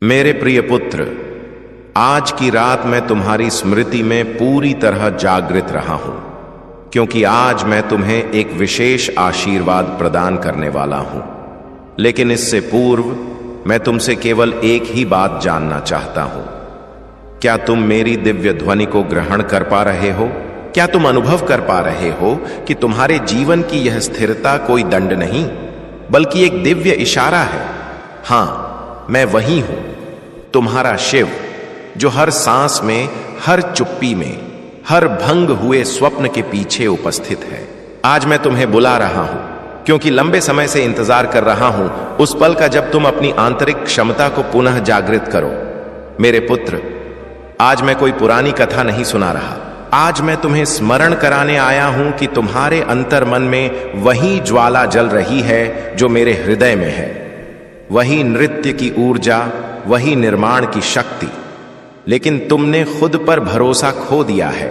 मेरे प्रिय पुत्र, आज की रात मैं तुम्हारी स्मृति में पूरी तरह जागृत रहा हूं, क्योंकि आज मैं तुम्हें एक विशेष आशीर्वाद प्रदान करने वाला हूं। लेकिन इससे पूर्व मैं तुमसे केवल एक ही बात जानना चाहता हूं। क्या तुम मेरी दिव्य ध्वनि को ग्रहण कर पा रहे हो? क्या तुम अनुभव कर पा रहे हो कि तुम्हारे जीवन की यह स्थिरता कोई दंड नहीं, बल्कि एक दिव्य इशारा है? हां, मैं वही हूं, तुम्हारा शिव, जो हर सांस में, हर चुप्पी में, हर भंग हुए स्वप्न के पीछे उपस्थित है। आज मैं तुम्हें बुला रहा हूं, क्योंकि लंबे समय से इंतजार कर रहा हूं उस पल का जब तुम अपनी आंतरिक क्षमता को पुनः जागृत करो। मेरे पुत्र, आज मैं कोई पुरानी कथा नहीं सुना रहा। आज मैं तुम्हें स्मरण कराने आया हूं कि तुम्हारे अंतर्मन में वही ज्वाला जल रही है जो मेरे हृदय में है। वही नृत्य की ऊर्जा, वही निर्माण की शक्ति। लेकिन तुमने खुद पर भरोसा खो दिया है।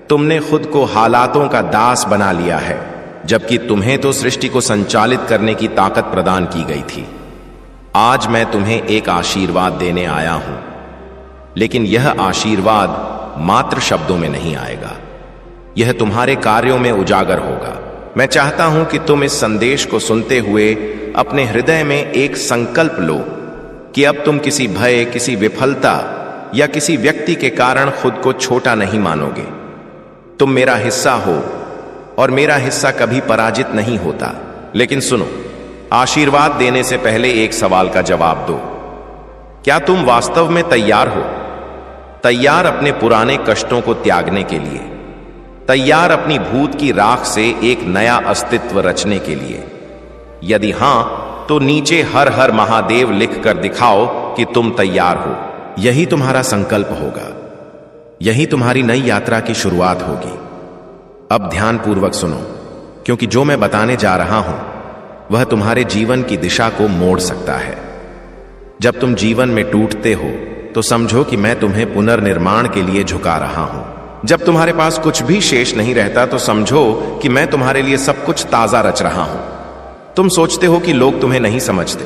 तुमने खुद को हालातों का दास बना लिया है, जबकि तुम्हें तो सृष्टि को संचालित करने की ताकत प्रदान की गई थी। आज मैं तुम्हें एक आशीर्वाद देने आया हूं, लेकिन यह आशीर्वाद मात्र शब्दों में नहीं आएगा। यह तुम्हारे कार्यों में उजागर होगा। मैं चाहता हूं कि तुम इस संदेश को सुनते हुए अपने हृदय में एक संकल्प लो कि अब तुम किसी भय, किसी विफलता या किसी व्यक्ति के कारण खुद को छोटा नहीं मानोगे। तुम मेरा हिस्सा हो और मेरा हिस्सा कभी पराजित नहीं होता। लेकिन सुनो, आशीर्वाद देने से पहले एक सवाल का जवाब दो। क्या तुम वास्तव में तैयार हो? तैयार अपने पुराने कष्टों को त्यागने के लिए? तैयार अपनी भूत की राख से एक नया अस्तित्व रचने के लिए? यदि हां, तो नीचे हर हर महादेव लिख कर दिखाओ कि तुम तैयार हो। यही तुम्हारा संकल्प होगा। यही तुम्हारी नई यात्रा की शुरुआत होगी। अब ध्यानपूर्वक सुनो, क्योंकि जो मैं बताने जा रहा हूं वह तुम्हारे जीवन की दिशा को मोड़ सकता है। जब तुम जीवन में टूटते हो तो समझो कि मैं तुम्हें पुनर्निर्माण के लिए झुका रहा हूं। जब तुम्हारे पास कुछ भी शेष नहीं रहता तो समझो कि मैं तुम्हारे लिए सब कुछ ताजा रच रहा हूं। तुम सोचते हो कि लोग तुम्हें नहीं समझते,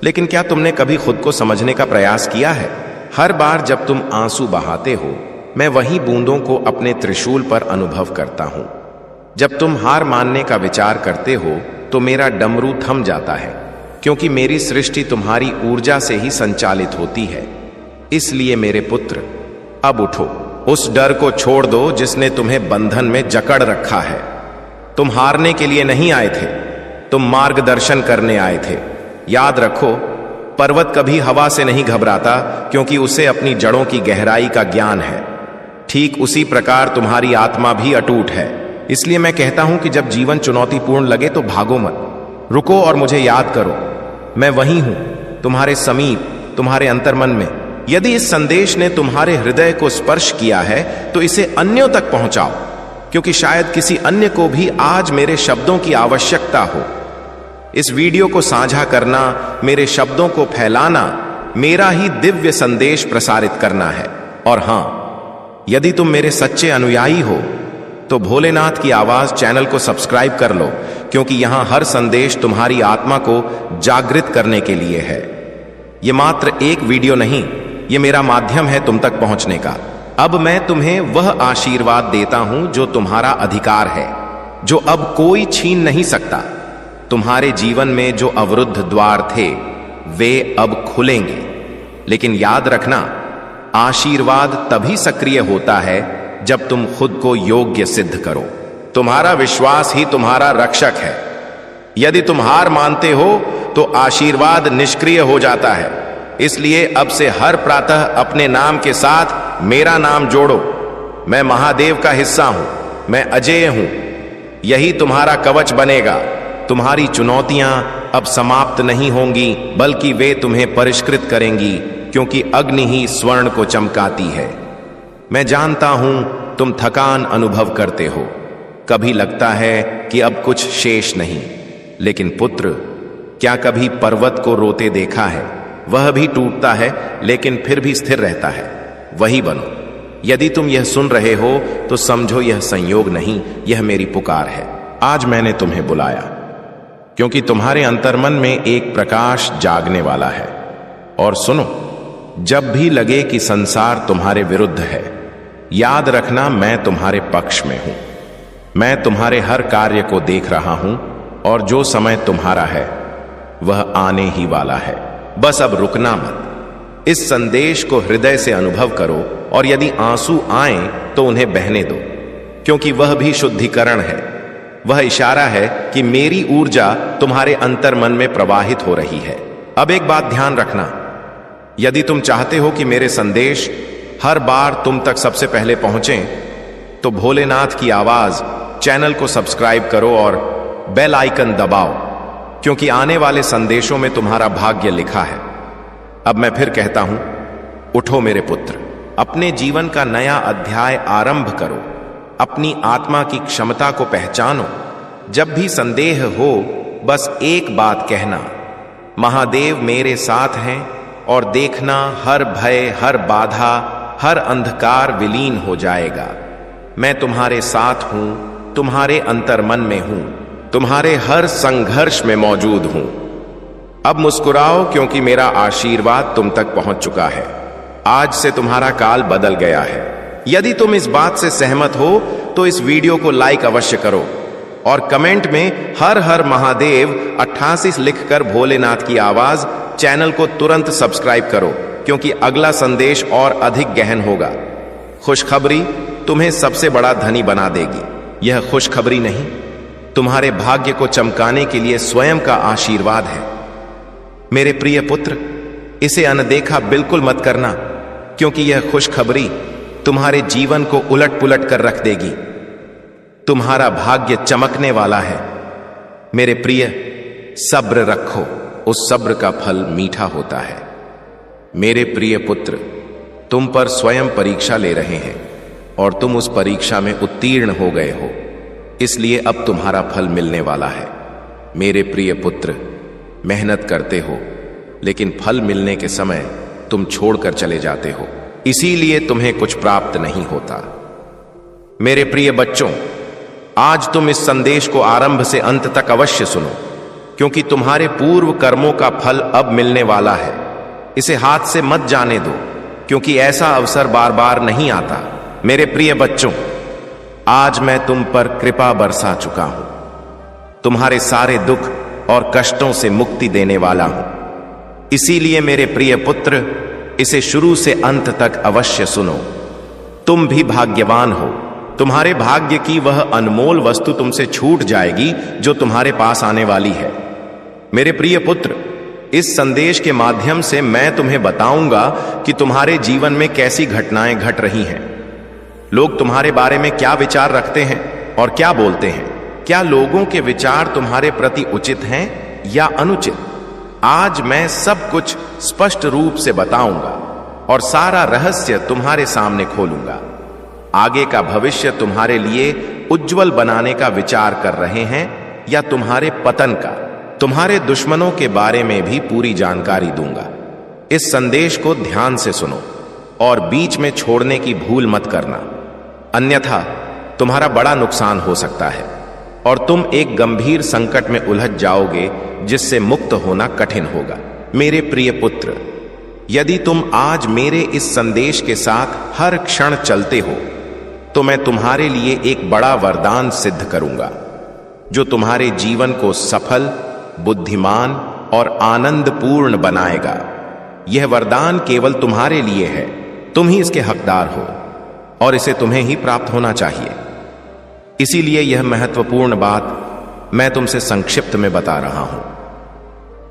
लेकिन क्या तुमने कभी खुद को समझने का प्रयास किया है? हर बार जब तुम आंसू बहाते हो, मैं वही बूंदों को अपने त्रिशूल पर अनुभव करता हूं। जब तुम हार मानने का विचार करते हो तो मेरा डमरू थम जाता है, क्योंकि मेरी सृष्टि तुम्हारी ऊर्जा से ही संचालित होती है। इसलिए मेरे पुत्र, अब उठो। उस डर को छोड़ दो जिसने तुम्हें बंधन में जकड़ रखा है। तुम हारने के लिए नहीं आए थे, तुम मार्गदर्शन करने आए थे। याद रखो, पर्वत कभी हवा से नहीं घबराता, क्योंकि उसे अपनी जड़ों की गहराई का ज्ञान है। ठीक उसी प्रकार तुम्हारी आत्मा भी अटूट है। इसलिए मैं कहता हूं कि जब जीवन चुनौतीपूर्ण लगे तो भागो मत, रुको और मुझे याद करो। मैं वही हूं, तुम्हारे समीप, तुम्हारे अंतर्मन में। यदि इस संदेश ने तुम्हारे हृदय को स्पर्श किया है तो इसे अन्यों तक पहुंचाओ, क्योंकि शायद किसी अन्य को भी आज मेरे शब्दों की आवश्यकता हो। इस वीडियो को साझा करना, मेरे शब्दों को फैलाना, मेरा ही दिव्य संदेश प्रसारित करना है। और हां, यदि तुम मेरे सच्चे अनुयायी हो तो भोलेनाथ की आवाज चैनल को सब्सक्राइब कर लो, क्योंकि यहां हर संदेश तुम्हारी आत्मा को जागृत करने के लिए है। यह मात्र एक वीडियो नहीं, यह मेरा माध्यम है तुम तक पहुंचने का। अब मैं तुम्हें वह आशीर्वाद देता हूं जो तुम्हारा अधिकार है, जो अब कोई छीन नहीं सकता। तुम्हारे जीवन में जो अवरुद्ध द्वार थे वे अब खुलेंगे। लेकिन याद रखना, आशीर्वाद तभी सक्रिय होता है जब तुम खुद को योग्य सिद्ध करो। तुम्हारा विश्वास ही तुम्हारा रक्षक है। यदि तुम हार मानते हो तो आशीर्वाद निष्क्रिय हो जाता है। इसलिए अब से हर प्रातः अपने नाम के साथ मेरा नाम जोड़ो। मैं महादेव का हिस्सा हूं, मैं अजेय हूं। यही तुम्हारा कवच बनेगा। तुम्हारी चुनौतियां अब समाप्त नहीं होंगी, बल्कि वे तुम्हें परिष्कृत करेंगी, क्योंकि अग्नि ही स्वर्ण को चमकाती है। मैं जानता हूं तुम थकान अनुभव करते हो। कभी लगता है कि अब कुछ शेष नहीं। लेकिन पुत्र, क्या कभी पर्वत को रोते देखा है? वह भी टूटता है, लेकिन फिर भी स्थिर रहता है। वही बनो। यदि तुम यह सुन रहे हो तो समझो यह संयोग नहीं, यह मेरी पुकार है। आज मैंने तुम्हें बुलाया क्योंकि तुम्हारे अंतर्मन में एक प्रकाश जागने वाला है। और सुनो, जब भी लगे कि संसार तुम्हारे विरुद्ध है, याद रखना मैं तुम्हारे पक्ष में हूं। मैं तुम्हारे हर कार्य को देख रहा हूं और जो समय तुम्हारा है वह आने ही वाला है। बस अब रुकना मत। इस संदेश को हृदय से अनुभव करो और यदि आंसू आएं तो उन्हें बहने दो, क्योंकि वह भी शुद्धिकरण है। वह इशारा है कि मेरी ऊर्जा तुम्हारे अंतर्मन में प्रवाहित हो रही है। अब एक बात ध्यान रखना, यदि तुम चाहते हो कि मेरे संदेश हर बार तुम तक सबसे पहले पहुंचें, तो भोलेनाथ की आवाज चैनल को सब्सक्राइब करो और बेल आइकन दबाओ, क्योंकि आने वाले संदेशों में तुम्हारा भाग्य लिखा है। अब मैं फिर कहता हूं, उठो मेरे पुत्र, अपने जीवन का नया अध्याय आरंभ करो। अपनी आत्मा की क्षमता को पहचानो। जब भी संदेह हो, बस एक बात कहना, महादेव मेरे साथ हैं, और देखना हर भय, हर बाधा, हर अंधकार विलीन हो जाएगा। मैं तुम्हारे साथ हूं, तुम्हारे अंतर्मन में हूं, तुम्हारे हर संघर्ष में मौजूद हूं। अब मुस्कुराओ, क्योंकि मेरा आशीर्वाद तुम तक पहुंच चुका है। आज से तुम्हारा काल बदल गया है। यदि तुम इस बात से सहमत हो तो इस वीडियो को लाइक अवश्य करो और कमेंट में हर हर महादेव 88 लिखकर भोलेनाथ की आवाज चैनल को तुरंत सब्सक्राइब करो, क्योंकि अगला संदेश और अधिक गहन होगा। खुशखबरी तुम्हें सबसे बड़ा धनी बना देगी। यह खुशखबरी नहीं, तुम्हारे भाग्य को चमकाने के लिए स्वयं का आशीर्वाद है। मेरे प्रिय पुत्र, इसे अनदेखा बिल्कुल मत करना, क्योंकि यह खुशखबरी तुम्हारे जीवन को उलट पुलट कर रख देगी। तुम्हारा भाग्य चमकने वाला है। मेरे प्रिय, सब्र रखो, उस सब्र का फल मीठा होता है। मेरे प्रिय पुत्र, तुम पर स्वयं परीक्षा ले रहे हैं और तुम उस परीक्षा में उत्तीर्ण हो गए हो, इसलिए अब तुम्हारा फल मिलने वाला है। मेरे प्रिय पुत्र, मेहनत करते हो, लेकिन फल मिलने के समय तुम छोड़कर चले जाते हो, इसीलिए तुम्हें कुछ प्राप्त नहीं होता। मेरे प्रिय बच्चों, आज तुम इस संदेश को आरंभ से अंत तक अवश्य सुनो, क्योंकि तुम्हारे पूर्व कर्मों का फल अब मिलने वाला है। इसे हाथ से मत जाने दो, क्योंकि ऐसा अवसर बार बार नहीं आता। मेरे प्रिय बच्चों, आज मैं तुम पर कृपा बरसा चुका हूं। तुम्हारे सारे दुख और कष्टों से मुक्ति देने वाला हूं। इसीलिए मेरे प्रिय पुत्र, इसे शुरू से अंत तक अवश्य सुनो। तुम भी भाग्यवान हो। तुम्हारे भाग्य की वह अनमोल वस्तु तुमसे छूट जाएगी जो तुम्हारे पास आने वाली है। मेरे प्रिय पुत्र, इस संदेश के माध्यम से मैं तुम्हें बताऊंगा कि तुम्हारे जीवन में कैसी घटनाएं घट रही हैं। लोग तुम्हारे बारे में क्या विचार रखते हैं और क्या बोलते हैं। क्या लोगों के विचार तुम्हारे प्रति उचित हैं या अनुचित? आज मैं सब कुछ स्पष्ट रूप से बताऊंगा और सारा रहस्य तुम्हारे सामने खोलूंगा। आगे का भविष्य तुम्हारे लिए उज्जवल बनाने का विचार कर रहे हैं या तुम्हारे पतन का। तुम्हारे दुश्मनों के बारे में भी पूरी जानकारी दूंगा। इस संदेश को ध्यान से सुनो और बीच में छोड़ने की भूल मत करना, अन्यथा तुम्हारा बड़ा नुकसान हो सकता है और तुम एक गंभीर संकट में उलझ जाओगे जिससे मुक्त होना कठिन होगा। मेरे प्रिय पुत्र, यदि तुम आज मेरे इस संदेश के साथ हर क्षण चलते हो तो मैं तुम्हारे लिए एक बड़ा वरदान सिद्ध करूंगा, जो तुम्हारे जीवन को सफल, बुद्धिमान और आनंदपूर्ण बनाएगा। यह वरदान केवल तुम्हारे लिए है। तुम ही इसके हकदार हो और इसे तुम्हें ही प्राप्त होना चाहिए। इसीलिए यह महत्वपूर्ण बात मैं तुमसे संक्षिप्त में बता रहा हूं।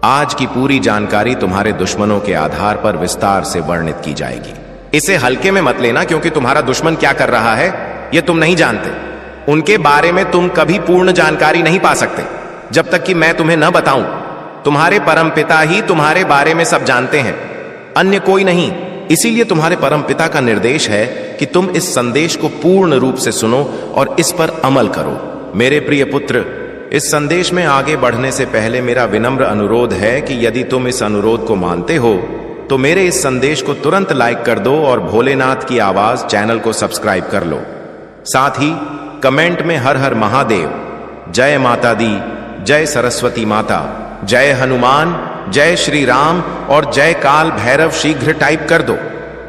आज की पूरी जानकारी तुम्हारे दुश्मनों के आधार पर विस्तार से वर्णित की जाएगी। इसे हल्के में मत लेना, क्योंकि तुम्हारा दुश्मन क्या कर रहा है यह तुम नहीं जानते। उनके बारे में तुम कभी पूर्ण जानकारी नहीं पा सकते जब तक कि मैं तुम्हें न बताऊं। तुम्हारे परमपिता ही तुम्हारे बारे में सब जानते हैं, अन्य कोई नहीं। इसीलिए तुम्हारे परमपिता का निर्देश है कि तुम इस संदेश को पूर्ण रूप से सुनो और इस पर अमल करो। मेरे प्रिय पुत्र, इस संदेश में आगे बढ़ने से पहले मेरा विनम्र अनुरोध है कि यदि तुम इस अनुरोध को मानते हो तो मेरे इस संदेश को तुरंत लाइक कर दो और भोलेनाथ की आवाज चैनल को सब्सक्राइब कर लो। साथ ही कमेंट में हर हर महादेव, जय माता दी, जय सरस्वती माता, जय हनुमान जय श्री राम और जय काल भैरव शीघ्र टाइप कर दो।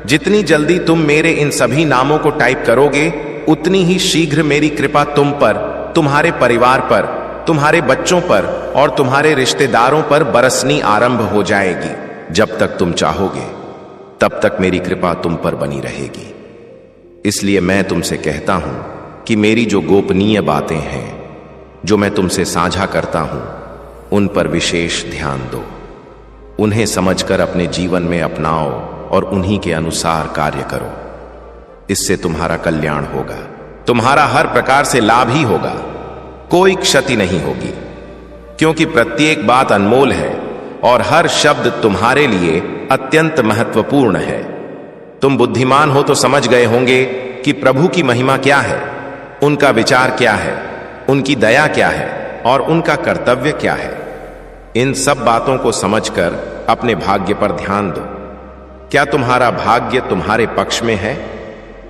जितनी जल्दी तुम मेरे इन सभी नामों को टाइप करोगे, उतनी ही शीघ्र मेरी कृपा तुम पर, तुम्हारे परिवार पर, तुम्हारे बच्चों पर और तुम्हारे रिश्तेदारों पर बरसनी आरंभ हो जाएगी। जब तक तुम चाहोगे तब तक मेरी कृपा तुम पर बनी रहेगी। इसलिए मैं तुमसे कहता हूं कि मेरी जो गोपनीय बातें हैं, जो मैं तुमसे साझा करता हूं, उन पर विशेष ध्यान दो। उन्हें समझकर अपने जीवन में अपनाओ और उन्हीं के अनुसार कार्य करो। इससे तुम्हारा कल्याण होगा, तुम्हारा हर प्रकार से लाभ ही होगा, कोई क्षति नहीं होगी, क्योंकि प्रत्येक बात अनमोल है और हर शब्द तुम्हारे लिए अत्यंत महत्वपूर्ण है। तुम बुद्धिमान हो तो समझ गए होंगे कि प्रभु की महिमा क्या है, उनका विचार क्या है, उनकी दया क्या है और उनका कर्तव्य क्या है। इन सब बातों को समझकर अपने भाग्य पर ध्यान दो। क्या तुम्हारा भाग्य तुम्हारे पक्ष में है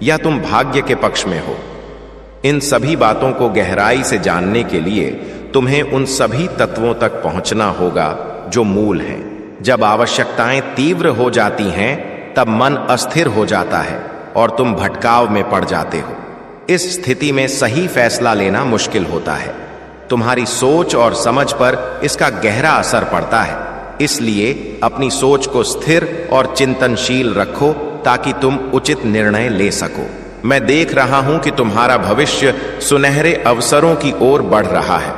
या तुम भाग्य के पक्ष में हो? इन सभी बातों को गहराई से जानने के लिए तुम्हें उन सभी तत्वों तक पहुंचना होगा जो मूल हैं। जब आवश्यकताएं तीव्र हो जाती हैं, तब मन अस्थिर हो जाता है और तुम भटकाव में पड़ जाते हो। इस स्थिति में सही फैसला लेना मुश्किल होता है। तुम्हारी सोच और समझ पर इसका गहरा असर पड़ता है। इसलिए अपनी सोच को स्थिर और चिंतनशील रखो ताकि तुम उचित निर्णय ले सको। मैं देख रहा हूं कि तुम्हारा भविष्य सुनहरे अवसरों की ओर बढ़ रहा है,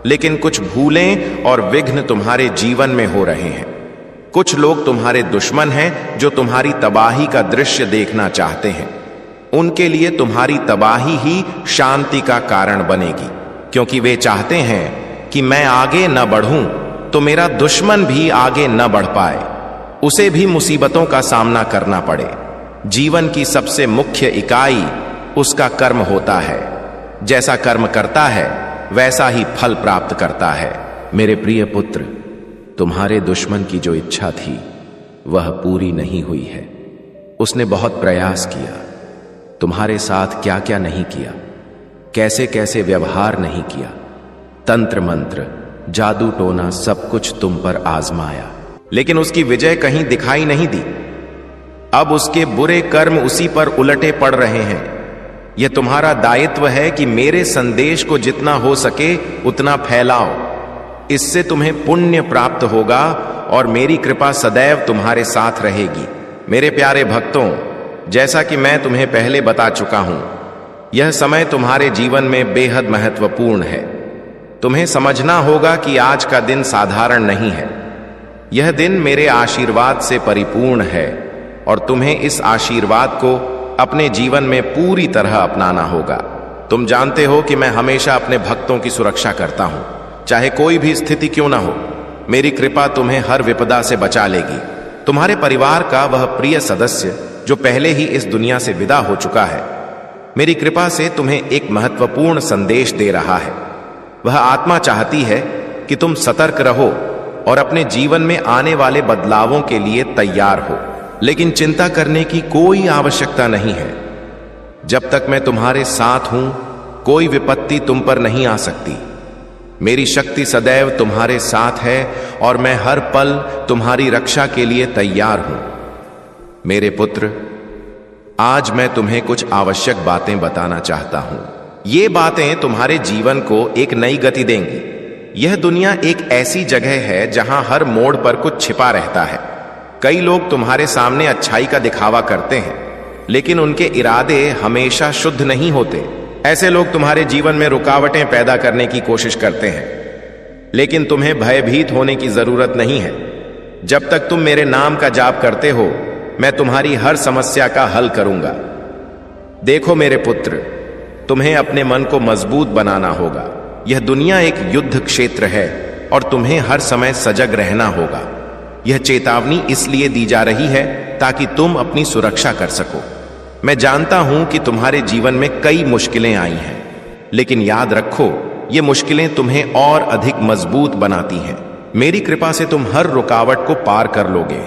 लेकिन कुछ भूलें और विघ्न तुम्हारे जीवन में हो रहे हैं। कुछ लोग तुम्हारे दुश्मन हैं जो तुम्हारी तबाही का दृश्य देखना चाहते हैं। उनके लिए तुम्हारी तबाही ही शांति का कारण बनेगी, क्योंकि वे चाहते हैं कि मैं आगे न बढ़ूं तो मेरा दुश्मन भी आगे न बढ़ पाए, उसे भी मुसीबतों का सामना करना पड़े। जीवन की सबसे मुख्य इकाई उसका कर्म होता है। जैसा कर्म करता है वैसा ही फल प्राप्त करता है। मेरे प्रिय पुत्र, तुम्हारे दुश्मन की जो इच्छा थी वह पूरी नहीं हुई है। उसने बहुत प्रयास किया, तुम्हारे साथ क्या क्या नहीं किया, कैसे कैसे व्यवहार नहीं किया, तंत्र मंत्र, जादू टोना सब कुछ तुम पर आजमाया, लेकिन उसकी विजय कहीं दिखाई नहीं दी। अब उसके बुरे कर्म उसी पर उलटे पड़ रहे हैं। यह तुम्हारा दायित्व है कि मेरे संदेश को जितना हो सके उतना फैलाओ। इससे तुम्हें पुण्य प्राप्त होगा और मेरी कृपा सदैव तुम्हारे साथ रहेगी। मेरे प्यारे भक्तों, जैसा कि मैं तुम्हें पहले बता चुका हूं, यह समय तुम्हारे जीवन में बेहद महत्वपूर्ण है। तुम्हें समझना होगा कि आज का दिन साधारण नहीं है। यह दिन मेरे आशीर्वाद से परिपूर्ण है और तुम्हें इस आशीर्वाद को अपने जीवन में पूरी तरह अपनाना होगा। तुम जानते हो कि मैं हमेशा अपने भक्तों की सुरक्षा करता हूं, चाहे कोई भी स्थिति क्यों ना हो। मेरी कृपा तुम्हें हर विपदा से बचा लेगी। तुम्हारे परिवार का वह प्रिय सदस्य जो पहले ही इस दुनिया से विदा हो चुका है, मेरी कृपा से तुम्हें एक महत्वपूर्ण संदेश दे रहा है। वह आत्मा चाहती है कि तुम सतर्क रहो और अपने जीवन में आने वाले बदलावों के लिए तैयार हो, लेकिन चिंता करने की कोई आवश्यकता नहीं है। जब तक मैं तुम्हारे साथ हूं, कोई विपत्ति तुम पर नहीं आ सकती। मेरी शक्ति सदैव तुम्हारे साथ है और मैं हर पल तुम्हारी रक्षा के लिए तैयार हूं। मेरे पुत्र, आज मैं तुम्हें कुछ आवश्यक बातें बताना चाहता हूं। ये बातें तुम्हारे जीवन को एक नई गति देंगी। यह दुनिया एक ऐसी जगह है जहां हर मोड़ पर कुछ छिपा रहता है। कई लोग तुम्हारे सामने अच्छाई का दिखावा करते हैं, लेकिन उनके इरादे हमेशा शुद्ध नहीं होते। ऐसे लोग तुम्हारे जीवन में रुकावटें पैदा करने की कोशिश करते हैं, लेकिन तुम्हें भयभीत होने की जरूरत नहीं है। जब तक तुम मेरे नाम का जाप करते हो, मैं तुम्हारी हर समस्या का हल करूंगा। देखो मेरे पुत्र, तुम्हें अपने मन को मजबूत बनाना होगा। यह दुनिया एक युद्ध क्षेत्र है और तुम्हें हर समय सजग रहना होगा। यह चेतावनी इसलिए दी जा रही है ताकि तुम अपनी सुरक्षा कर सको। मैं जानता हूं कि तुम्हारे जीवन में कई मुश्किलें आई हैं, लेकिन याद रखो, ये मुश्किलें तुम्हें और अधिक मजबूत बनाती हैं। मेरी कृपा से तुम हर रुकावट को पार कर लोगे।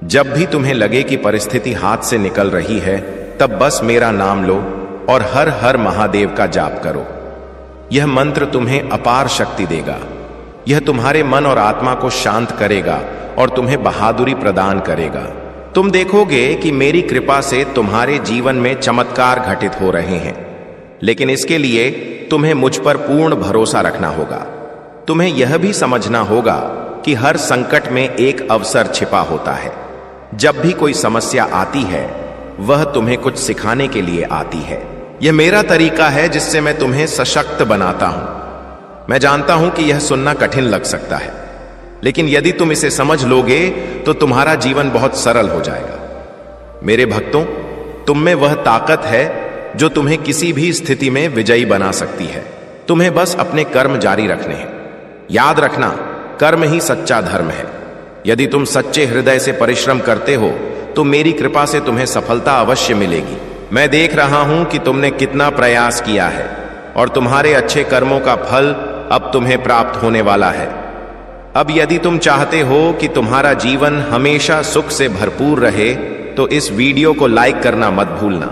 जब भी तुम्हें लगे कि परिस्थिति हाथ से निकल रही है, तब बस मेरा नाम लो और हर हर महादेव का जाप करो। यह मंत्र तुम्हें अपार शक्ति देगा। यह तुम्हारे मन और आत्मा को शांत करेगा और तुम्हें बहादुरी प्रदान करेगा। तुम देखोगे कि मेरी कृपा से तुम्हारे जीवन में चमत्कार घटित हो रहे हैं, लेकिन इसके लिए तुम्हें मुझ पर पूर्ण भरोसा रखना होगा। तुम्हें यह भी समझना होगा कि हर संकट में एक अवसर छिपा होता है। जब भी कोई समस्या आती है, वह तुम्हें कुछ सिखाने के लिए आती है। यह मेरा तरीका है जिससे मैं तुम्हें सशक्त बनाता हूं। मैं जानता हूं कि यह सुनना कठिन लग सकता है, लेकिन यदि तुम इसे समझ लोगे तो तुम्हारा जीवन बहुत सरल हो जाएगा। मेरे भक्तों, तुम में वह ताकत है जो तुम्हें किसी भी स्थिति में विजयी बना सकती है। तुम्हें बस अपने कर्म जारी रखने हैं। याद रखना, कर्म ही सच्चा धर्म है। यदि तुम सच्चे हृदय से परिश्रम करते हो तो मेरी कृपा से तुम्हें सफलता अवश्य मिलेगी। मैं देख रहा हूं कि तुमने कितना प्रयास किया है और तुम्हारे अच्छे कर्मों का फल अब तुम्हें प्राप्त होने वाला है। अब यदि तुम चाहते हो कि तुम्हारा जीवन हमेशा सुख से भरपूर रहे तो इस वीडियो को लाइक करना मत भूलना।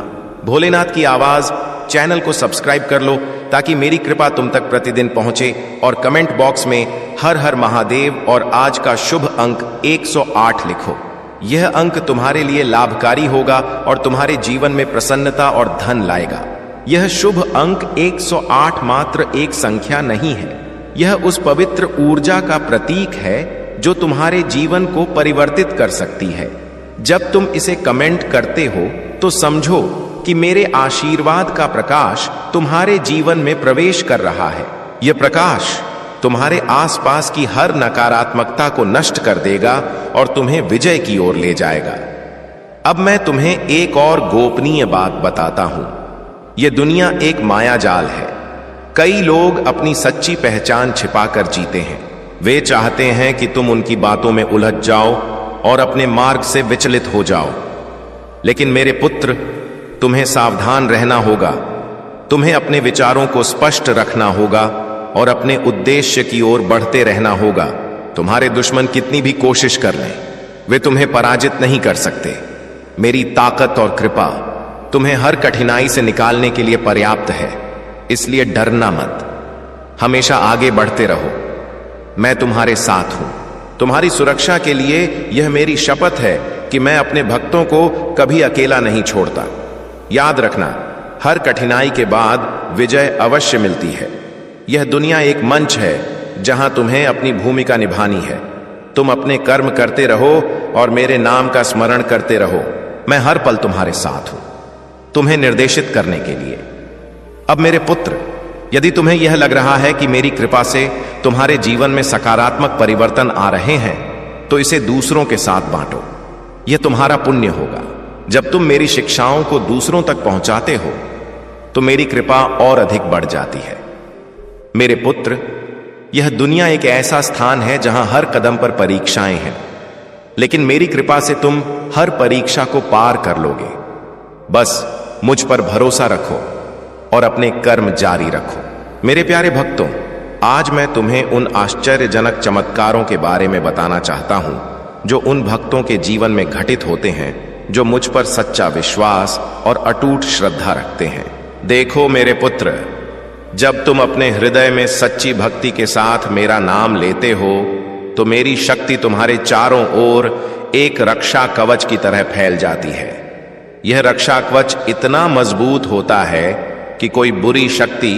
भोलेनाथ की आवाज चैनल को सब्सक्राइब कर लो ताकि मेरी कृपा तुम तक प्रतिदिन पहुंचे, और कमेंट बॉक्स में हर हर महादेव और आज का शुभ अंक 108 लिखो। यह अंक तुम्हारे लिए लाभकारी होगा और तुम्हारे जीवन में प्रसन्नता और धन लाएगा। यह शुभ अंक 108 मात्र एक संख्या नहीं है, यह उस पवित्र ऊर्जा का प्रतीक है जो तुम्हारे जीवन को परिवर्तित कर सकती है। जब तुम इसे कमेंट करते हो तो समझो कि मेरे आशीर्वाद का प्रकाश तुम्हारे जीवन में प्रवेश कर रहा है। यह प्रकाश तुम्हारे आसपास की हर नकारात्मकता को नष्ट कर देगा और तुम्हें विजय की ओर ले जाएगा। अब मैं तुम्हें एक और गोपनीय बात बताता हूं। यह दुनिया एक माया जाल है। कई लोग अपनी सच्ची पहचान छिपाकर जीते हैं। वे चाहते हैं कि तुम उनकी बातों में उलझ जाओ और अपने मार्ग से विचलित हो जाओ। लेकिन मेरे पुत्र, तुम्हें सावधान रहना होगा। तुम्हें अपने विचारों को स्पष्ट रखना होगा और अपने उद्देश्य की ओर बढ़ते रहना होगा। तुम्हारे दुश्मन कितनी भी कोशिश कर लें, वे तुम्हें पराजित नहीं कर सकते। मेरी ताकत और कृपा तुम्हें हर कठिनाई से निकालने के लिए पर्याप्त है, इसलिए डरना मत। हमेशा आगे बढ़ते रहो। मैं तुम्हारे साथ हूं। तुम्हारी सुरक्षा के लिए यह मेरी शपथ है कि मैं अपने भक्तों को कभी अकेला नहीं छोड़ता। याद रखना, हर कठिनाई के बाद विजय अवश्य मिलती है। यह दुनिया एक मंच है जहां तुम्हें अपनी भूमिका निभानी है। तुम अपने कर्म करते रहो और मेरे नाम का स्मरण करते रहो। मैं हर पल तुम्हारे साथ हूं, तुम्हें निर्देशित करने के लिए। अब मेरे पुत्र, यदि तुम्हें यह लग रहा है कि मेरी कृपा से तुम्हारे जीवन में सकारात्मक परिवर्तन आ रहे हैं, तो इसे दूसरों के साथ बांटो। यह तुम्हारा पुण्य होगा। जब तुम मेरी शिक्षाओं को दूसरों तक पहुंचाते हो तो मेरी कृपा और अधिक बढ़ जाती है। मेरे पुत्र, यह दुनिया एक ऐसा स्थान है जहां हर कदम पर परीक्षाएं हैं, लेकिन मेरी कृपा से तुम हर परीक्षा को पार कर लोगे। बस मुझ पर भरोसा रखो और अपने कर्म जारी रखो। मेरे प्यारे भक्तों, आज मैं तुम्हें उन आश्चर्यजनक चमत्कारों के बारे में बताना चाहता हूं जो उन भक्तों के जीवन में घटित होते हैं जो मुझ पर सच्चा विश्वास और अटूट श्रद्धा रखते हैं। देखो मेरे पुत्र, जब तुम अपने हृदय में सच्ची भक्ति के साथ मेरा नाम लेते हो तो मेरी शक्ति तुम्हारे चारों ओर एक रक्षा कवच की तरह फैल जाती है। यह रक्षा कवच इतना मजबूत होता है कि कोई बुरी शक्ति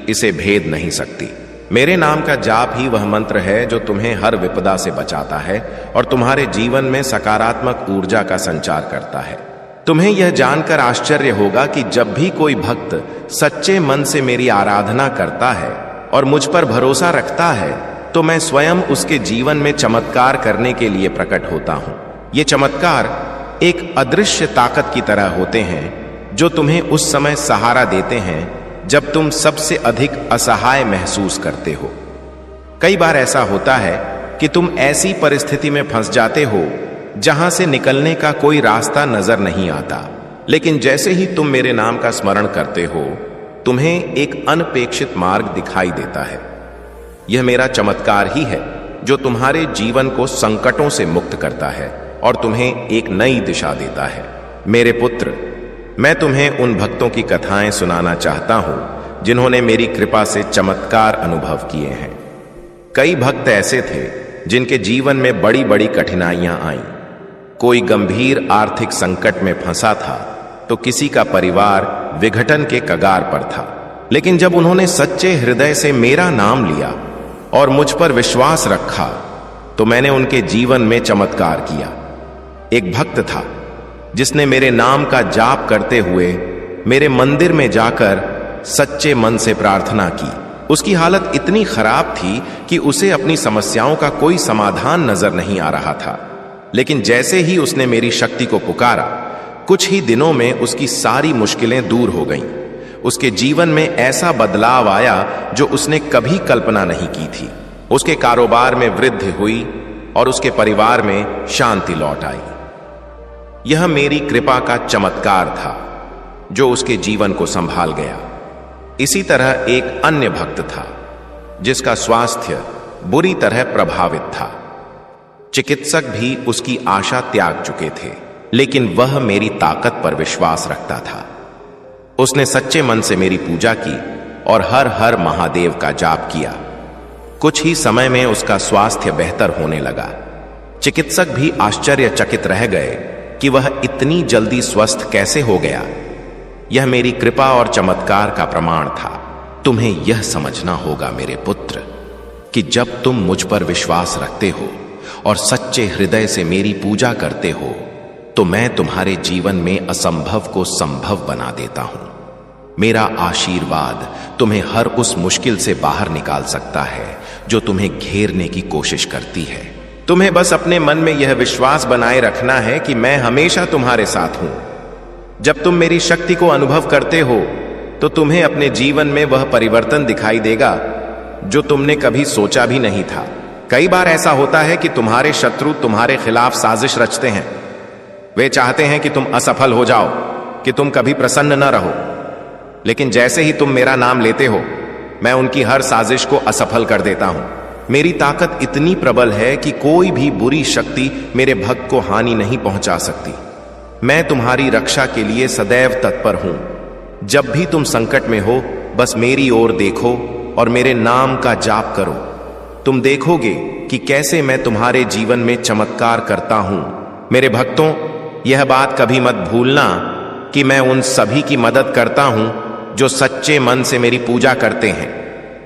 इसे भेद नहीं सकती। मेरे नाम का जाप ही वह मंत्र है जो तुम्हें हर विपदा से बचाता है और तुम्हारे जीवन में सकारात्मक ऊर्जा का संचार करता है। तुम्हें यह जानकर आश्चर्य होगा कि जब भी कोई भक्त सच्चे मन से मेरी आराधना करता है और मुझ पर भरोसा रखता है तो मैं स्वयं उसके जीवन में चमत्कार करने के लिए प्रकट होता हूं। ये चमत्कार एक अदृश्य ताकत की तरह होते हैं जो तुम्हें उस समय सहारा देते हैं जब तुम सबसे अधिक असहाय महसूस करते हो। कई बार ऐसा होता है कि तुम ऐसी परिस्थिति में फंस जाते हो जहां से निकलने का कोई रास्ता नजर नहीं आता, लेकिन जैसे ही तुम मेरे नाम का स्मरण करते हो तुम्हें एक अनपेक्षित मार्ग दिखाई देता है। यह मेरा चमत्कार ही है जो तुम्हारे जीवन को संकटों से मुक्त करता है और तुम्हें एक नई दिशा देता है। मेरे पुत्र, मैं तुम्हें उन भक्तों की कथाएं सुनाना चाहता हूं जिन्होंने मेरी कृपा से चमत्कार अनुभव किए हैं। कई भक्त ऐसे थे जिनके जीवन में बड़ी बड़ी कठिनाइयां आईं। कोई गंभीर आर्थिक संकट में फंसा था तो किसी का परिवार विघटन के कगार पर था। लेकिन जब उन्होंने सच्चे हृदय से मेरा नाम लिया और मुझ पर विश्वास रखा तो मैंने उनके जीवन में चमत्कार किया। एक भक्त था जिसने मेरे नाम का जाप करते हुए मेरे मंदिर में जाकर सच्चे मन से प्रार्थना की। उसकी हालत इतनी खराब थी कि उसे अपनी समस्याओं का कोई समाधान नजर नहीं आ रहा था। लेकिन जैसे ही उसने मेरी शक्ति को पुकारा, कुछ ही दिनों में उसकी सारी मुश्किलें दूर हो गईं। उसके जीवन में ऐसा बदलाव आया जो उसने कभी कल्पना नहीं की थी। उसके कारोबार में वृद्धि हुई और उसके परिवार में शांति लौट आई। यह मेरी कृपा का चमत्कार था जो उसके जीवन को संभाल गया। इसी तरह एक अन्य भक्त था जिसका स्वास्थ्य बुरी तरह प्रभावित था। चिकित्सक भी उसकी आशा त्याग चुके थे, लेकिन वह मेरी ताकत पर विश्वास रखता था। उसने सच्चे मन से मेरी पूजा की और हर हर महादेव का जाप किया। कुछ ही समय में उसका स्वास्थ्य बेहतर होने लगा। चिकित्सक भी आश्चर्यचकित रह गए कि वह इतनी जल्दी स्वस्थ कैसे हो गया। यह मेरी कृपा और चमत्कार का प्रमाण था। तुम्हें यह समझना होगा मेरे पुत्र कि जब तुम मुझ पर विश्वास रखते हो और सच्चे हृदय से मेरी पूजा करते हो तो मैं तुम्हारे जीवन में असंभव को संभव बना देता हूं। मेरा आशीर्वाद तुम्हें हर उस मुश्किल से बाहर निकाल सकता है जो तुम्हें घेरने की कोशिश करती है। तुम्हें बस अपने मन में यह विश्वास बनाए रखना है कि मैं हमेशा तुम्हारे साथ हूं। जब तुम मेरी शक्ति को अनुभव करते हो तो तुम्हें अपने जीवन में वह परिवर्तन दिखाई देगा जो तुमने कभी सोचा भी नहीं था। कई बार ऐसा होता है कि तुम्हारे शत्रु तुम्हारे खिलाफ साजिश रचते हैं। वे चाहते हैं कि तुम असफल हो जाओ, कि तुम कभी प्रसन्न न रहो। लेकिन जैसे ही तुम मेरा नाम लेते हो, मैं उनकी हर साजिश को असफल कर देता हूं। मेरी ताकत इतनी प्रबल है कि कोई भी बुरी शक्ति मेरे भक्त को हानि नहीं पहुंचा सकती। मैं तुम्हारी रक्षा के लिए सदैव तत्पर हूं। जब भी तुम संकट में हो, बस मेरी ओर देखो और मेरे नाम का जाप करो। तुम देखोगे कि कैसे मैं तुम्हारे जीवन में चमत्कार करता हूं। मेरे भक्तों, यह बात कभी मत भूलना कि मैं उन सभी की मदद करता हूं जो सच्चे मन से मेरी पूजा करते हैं।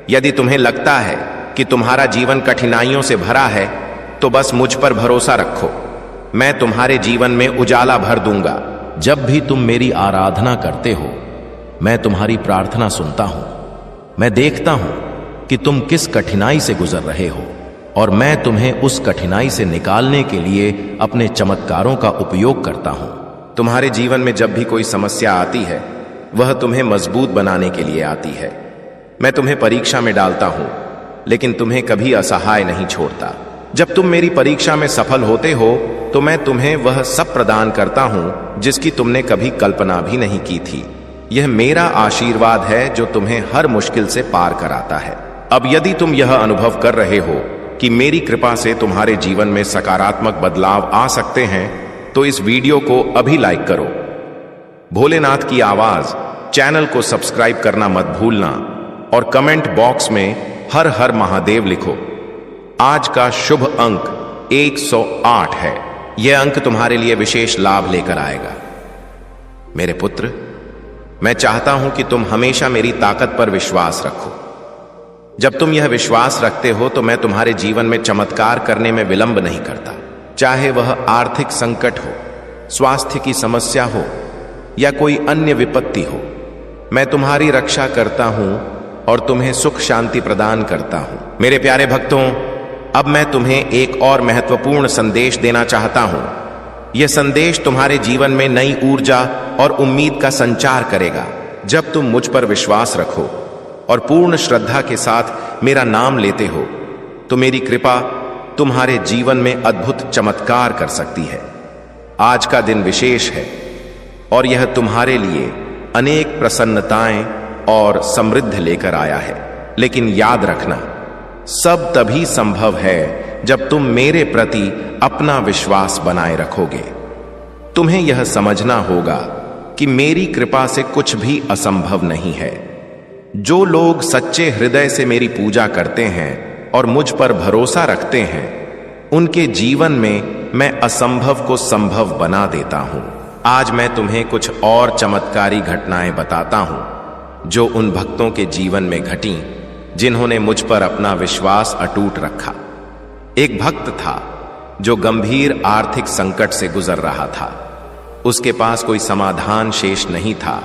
यदि तुम्हें लगता है कि तुम्हारा जीवन कठिनाइयों से भरा है तो बस मुझ पर भरोसा रखो। मैं तुम्हारे जीवन में उजाला भर दूंगा। जब भी तुम मेरी आराधना करते हो, मैं तुम्हारी प्रार्थना सुनता हूं। मैं देखता हूं कि तुम किस कठिनाई से गुजर रहे हो और मैं तुम्हें उस कठिनाई से निकालने के लिए अपने चमत्कारों का उपयोग करता हूं। तुम्हारे जीवन में जब भी कोई समस्या आती है, वह तुम्हें मजबूत बनाने के लिए आती है। मैं तुम्हें परीक्षा में डालता हूं, लेकिन तुम्हें कभी असहाय नहीं छोड़ता। जब तुम मेरी परीक्षा में सफल होते हो तो मैं तुम्हें वह सब प्रदान करता हूं जिसकी तुमने कभी कल्पना भी नहीं की थी। यह मेरा आशीर्वाद है जो तुम्हें हर मुश्किल से पार कराता है। अब यदि तुम यह अनुभव कर रहे हो कि मेरी कृपा से तुम्हारे जीवन में सकारात्मक बदलाव आ सकते हैं, तो इस वीडियो को अभी लाइक करो। भोलेनाथ की आवाज चैनल को सब्सक्राइब करना मत भूलना और कमेंट बॉक्स में हर हर महादेव लिखो। आज का शुभ अंक 108 है। यह अंक तुम्हारे लिए विशेष लाभ लेकर आएगा। मेरे पुत्र, मैं चाहता हूं कि तुम हमेशा मेरी ताकत पर विश्वास रखो। जब तुम यह विश्वास रखते हो तो मैं तुम्हारे जीवन में चमत्कार करने में विलंब नहीं करता। चाहे वह आर्थिक संकट हो, स्वास्थ्य की समस्या हो या कोई अन्य विपत्ति हो, मैं तुम्हारी रक्षा करता हूं और तुम्हें सुख शांति प्रदान करता हूं। मेरे प्यारे भक्तों, अब मैं तुम्हें एक और महत्वपूर्ण संदेश देना चाहता हूं। यह संदेश तुम्हारे जीवन में नई ऊर्जा और उम्मीद का संचार करेगा। जब तुम मुझ पर विश्वास रखो और पूर्ण श्रद्धा के साथ मेरा नाम लेते हो तो मेरी कृपा तुम्हारे जीवन में अद्भुत चमत्कार कर सकती है। आज का दिन विशेष है और यह तुम्हारे लिए अनेक प्रसन्नताएं और समृद्ध लेकर आया है। लेकिन याद रखना, सब तभी संभव है जब तुम मेरे प्रति अपना विश्वास बनाए रखोगे। तुम्हें यह समझना होगा कि मेरी कृपा से कुछ भी असंभव नहीं है। जो लोग सच्चे हृदय से मेरी पूजा करते हैं और मुझ पर भरोसा रखते हैं, उनके जीवन में मैं असंभव को संभव बना देता हूं। आज मैं तुम्हें कुछ और चमत्कारी घटनाएं बताता हूं जो उन भक्तों के जीवन में घटी जिन्होंने मुझ पर अपना विश्वास अटूट रखा। एक भक्त था जो गंभीर आर्थिक संकट से गुजर रहा था। उसके पास कोई समाधान शेष नहीं था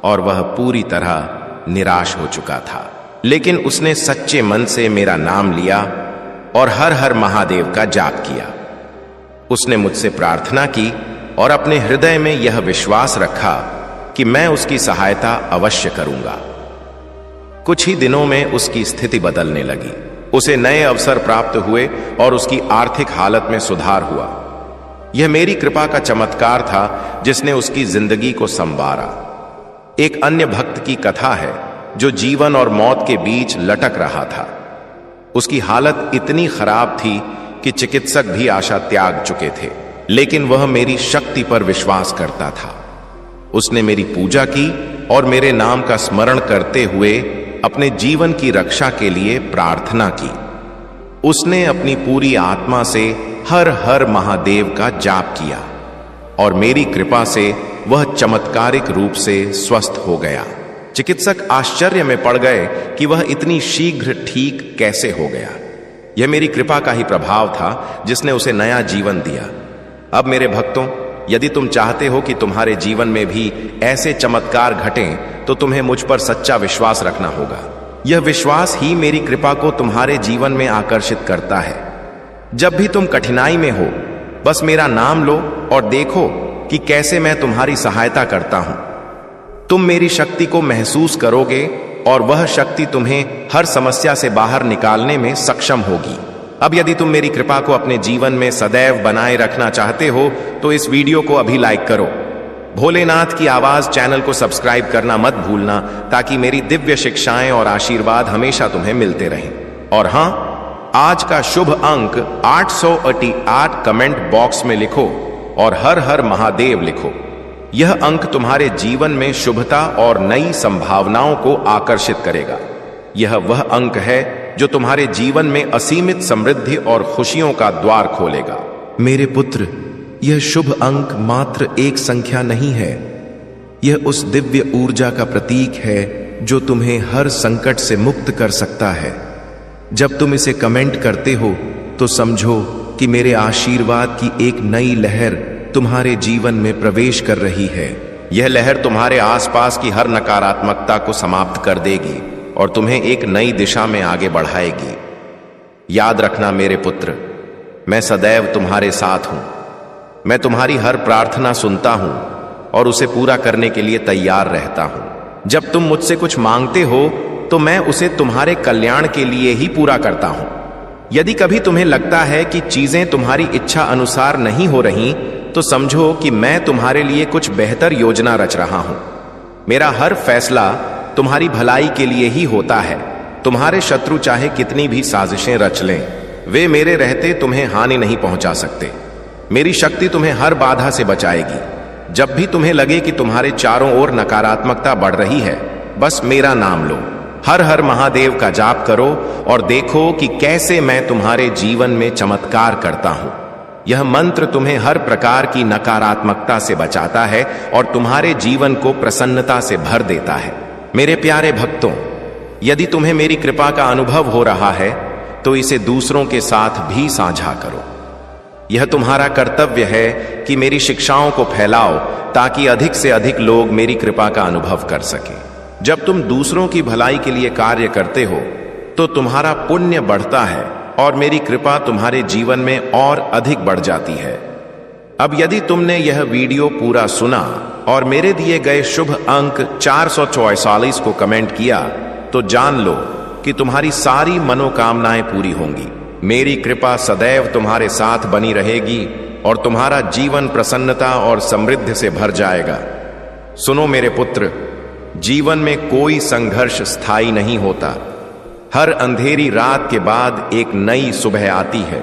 और वह पूरी तरह निराश हो चुका था। लेकिन उसने सच्चे मन से मेरा नाम लिया और हर हर महादेव का जाप किया। उसने मुझसे प्रार्थना की और अपने हृदय में यह विश्वास रखा कि मैं उसकी सहायता अवश्य करूंगा। कुछ ही दिनों में उसकी स्थिति बदलने लगी। उसे नए अवसर प्राप्त हुए और उसकी आर्थिक हालत में सुधार हुआ। यह मेरी कृपा का चमत्कार था जिसने उसकी जिंदगी को संवारा। एक अन्य भक्त की कथा है जो जीवन और मौत के बीच लटक रहा था। उसकी हालत इतनी खराब थी कि चिकित्सक भी आशा त्याग चुके थे, लेकिन वह मेरी शक्ति पर विश्वास करता था। उसने मेरी पूजा की और मेरे नाम का स्मरण करते हुए अपने जीवन की रक्षा के लिए प्रार्थना की। उसने अपनी पूरी आत्मा से हर हर महादेव का जाप किया और मेरी कृपा से वह चमत्कारिक रूप से स्वस्थ हो गया। चिकित्सक आश्चर्य में पड़ गए कि वह इतनी शीघ्र ठीक कैसे हो गया। यह मेरी कृपा का ही प्रभाव था जिसने उसे नया जीवन दिया। अब मेरे भक्तों, यदि तुम चाहते हो कि तुम्हारे जीवन में भी ऐसे चमत्कार घटें तो तुम्हें मुझ पर सच्चा विश्वास रखना होगा। यह विश्वास ही मेरी कृपा को तुम्हारे जीवन में आकर्षित करता है। जब भी तुम कठिनाई में हो, बस मेरा नाम लो और देखो कि कैसे मैं तुम्हारी सहायता करता हूं। तुम मेरी शक्ति को महसूस करोगे और वह शक्ति तुम्हें हर समस्या से बाहर निकालने में सक्षम होगी। अब यदि तुम मेरी कृपा को अपने जीवन में सदैव बनाए रखना चाहते हो तो इस वीडियो को अभी लाइक करो। भोलेनाथ की आवाज चैनल को सब्सक्राइब करना मत भूलना ताकि मेरी दिव्य शिक्षाएं और आशीर्वाद हमेशा तुम्हें मिलते रहें। और हां, आज का शुभ अंक 888 कमेंट बॉक्स में लिखो और हर हर महादेव लिखो। यह अंक तुम्हारे जीवन में शुभता और नई संभावनाओं को आकर्षित करेगा। यह वह अंक है जो तुम्हारे जीवन में असीमित समृद्धि और खुशियों का द्वार खोलेगा। मेरे पुत्र, यह शुभ अंक मात्र एक संख्या नहीं है, यह उस दिव्य ऊर्जा का प्रतीक है जो तुम्हें हर संकट से मुक्त कर सकता है। जब तुम इसे कमेंट करते हो तो समझो कि मेरे आशीर्वाद की एक नई लहर तुम्हारे जीवन में प्रवेश कर रही है। यह लहर तुम्हारे आसपास की हर नकारात्मकता को समाप्त कर देगी और तुम्हें एक नई दिशा में आगे बढ़ाएगी। याद रखना मेरे पुत्र, मैं सदैव तुम्हारे साथ हूं। मैं तुम्हारी हर प्रार्थना सुनता हूं और उसे पूरा करने के लिए तैयार रहता हूं। जब तुम मुझसे कुछ मांगते हो तो मैं उसे तुम्हारे कल्याण के लिए ही पूरा करता हूं। यदि कभी तुम्हें लगता है कि चीजें तुम्हारी इच्छा अनुसार नहीं हो रही तो समझो कि मैं तुम्हारे लिए कुछ बेहतर योजना रच रहा हूं। मेरा हर फैसला तुम्हारी भलाई के लिए ही होता है। तुम्हारे शत्रु चाहे कितनी भी साजिशें रच लें, वे मेरे रहते तुम्हें हानि नहीं पहुंचा सकते। मेरी शक्ति तुम्हें हर बाधा से बचाएगी। जब भी तुम्हें लगे कि तुम्हारे चारों ओर नकारात्मकता बढ़ रही है, बस मेरा नाम लो, हर हर महादेव का जाप करो और देखो कि कैसे मैं तुम्हारे जीवन में चमत्कार करता हूं। यह मंत्र तुम्हें हर प्रकार की नकारात्मकता से बचाता है और तुम्हारे जीवन को प्रसन्नता से भर देता है। मेरे प्यारे भक्तों, यदि तुम्हें मेरी कृपा का अनुभव हो रहा है तो इसे दूसरों के साथ भी साझा करो। यह तुम्हारा कर्तव्य है कि मेरी शिक्षाओं को फैलाओ ताकि अधिक से अधिक लोग मेरी कृपा का अनुभव कर सकें। जब तुम दूसरों की भलाई के लिए कार्य करते हो तो तुम्हारा पुण्य बढ़ता है और मेरी कृपा तुम्हारे जीवन में और अधिक बढ़ जाती है। अब यदि तुमने यह वीडियो पूरा सुना और मेरे दिए गए शुभ अंक 444 को कमेंट किया तो जान लो कि तुम्हारी सारी मनोकामनाएं पूरी होंगी। मेरी कृपा सदैव तुम्हारे साथ बनी रहेगी और तुम्हारा जीवन प्रसन्नता और समृद्धि से भर जाएगा। सुनो मेरे पुत्र, जीवन में कोई संघर्ष स्थायी नहीं होता। हर अंधेरी रात के बाद एक नई सुबह आती है।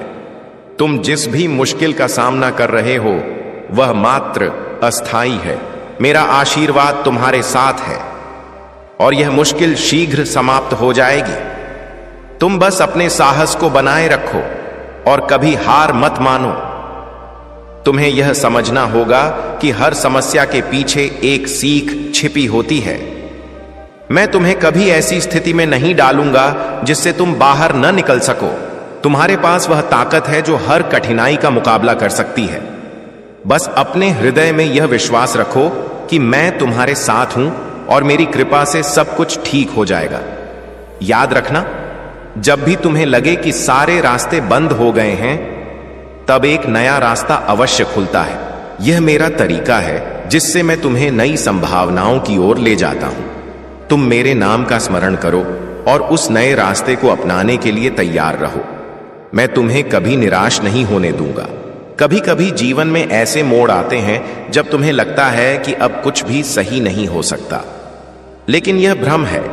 तुम जिस भी मुश्किल का सामना कर रहे हो वह मात्र अस्थाई है। मेरा आशीर्वाद तुम्हारे साथ है और यह मुश्किल शीघ्र समाप्त हो जाएगी। तुम बस अपने साहस को बनाए रखो और कभी हार मत मानो। तुम्हें यह समझना होगा कि हर समस्या के पीछे एक सीख छिपी होती है। मैं तुम्हें कभी ऐसी स्थिति में नहीं डालूंगा जिससे तुम बाहर न निकल सको। तुम्हारे पास वह ताकत है जो हर कठिनाई का मुकाबला कर सकती है। बस अपने हृदय में यह विश्वास रखो कि मैं तुम्हारे साथ हूं और मेरी कृपा से सब कुछ ठीक हो जाएगा। याद रखना, जब भी तुम्हें लगे कि सारे रास्ते बंद हो गए हैं, तब एक नया रास्ता अवश्य खुलता है। यह मेरा तरीका है जिससे मैं तुम्हें नई संभावनाओं की ओर ले जाता हूं। तुम मेरे नाम का स्मरण करो और उस नए रास्ते को अपनाने के लिए तैयार रहो। मैं तुम्हें कभी निराश नहीं होने दूंगा। कभी कभी जीवन में ऐसे मोड़ आते हैं जब तुम्हें लगता है कि अब कुछ भी सही नहीं हो सकता, लेकिन यह भ्रम है।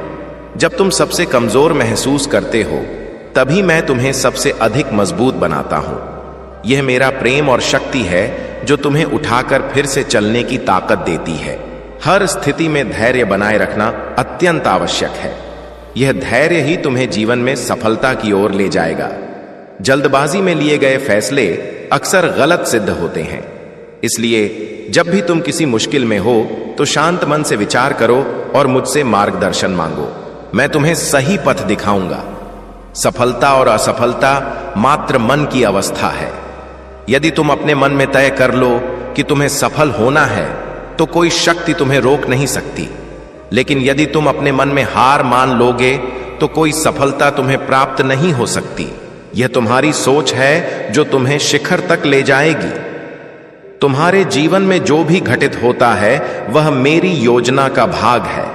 जब तुम सबसे कमजोर महसूस करते हो, तभी मैं तुम्हें सबसे अधिक मजबूत बनाता हूं। यह मेरा प्रेम और शक्ति है जो तुम्हें उठाकर फिर से चलने की ताकत देती है। हर स्थिति में धैर्य बनाए रखना अत्यंत आवश्यक है। यह धैर्य ही तुम्हें जीवन में सफलता की ओर ले जाएगा। जल्दबाजी में लिए गए फैसले अक्सर गलत सिद्ध होते हैं। इसलिए जब भी तुम किसी मुश्किल में हो तो शांत मन से विचार करो और मुझसे मार्गदर्शन मांगो। मैं तुम्हें सही पथ दिखाऊंगा। सफलता और असफलता मात्र मन की अवस्था है। यदि तुम अपने मन में तय कर लो कि तुम्हें सफल होना है, तो कोई शक्ति तुम्हें रोक नहीं सकती। लेकिन यदि तुम अपने मन में हार मान लोगे, तो कोई सफलता तुम्हें प्राप्त नहीं हो सकती। यह तुम्हारी सोच है जो तुम्हें शिखर तक ले जाएगी। तुम्हारे जीवन में जो भी घटित होता है वह मेरी योजना का भाग है।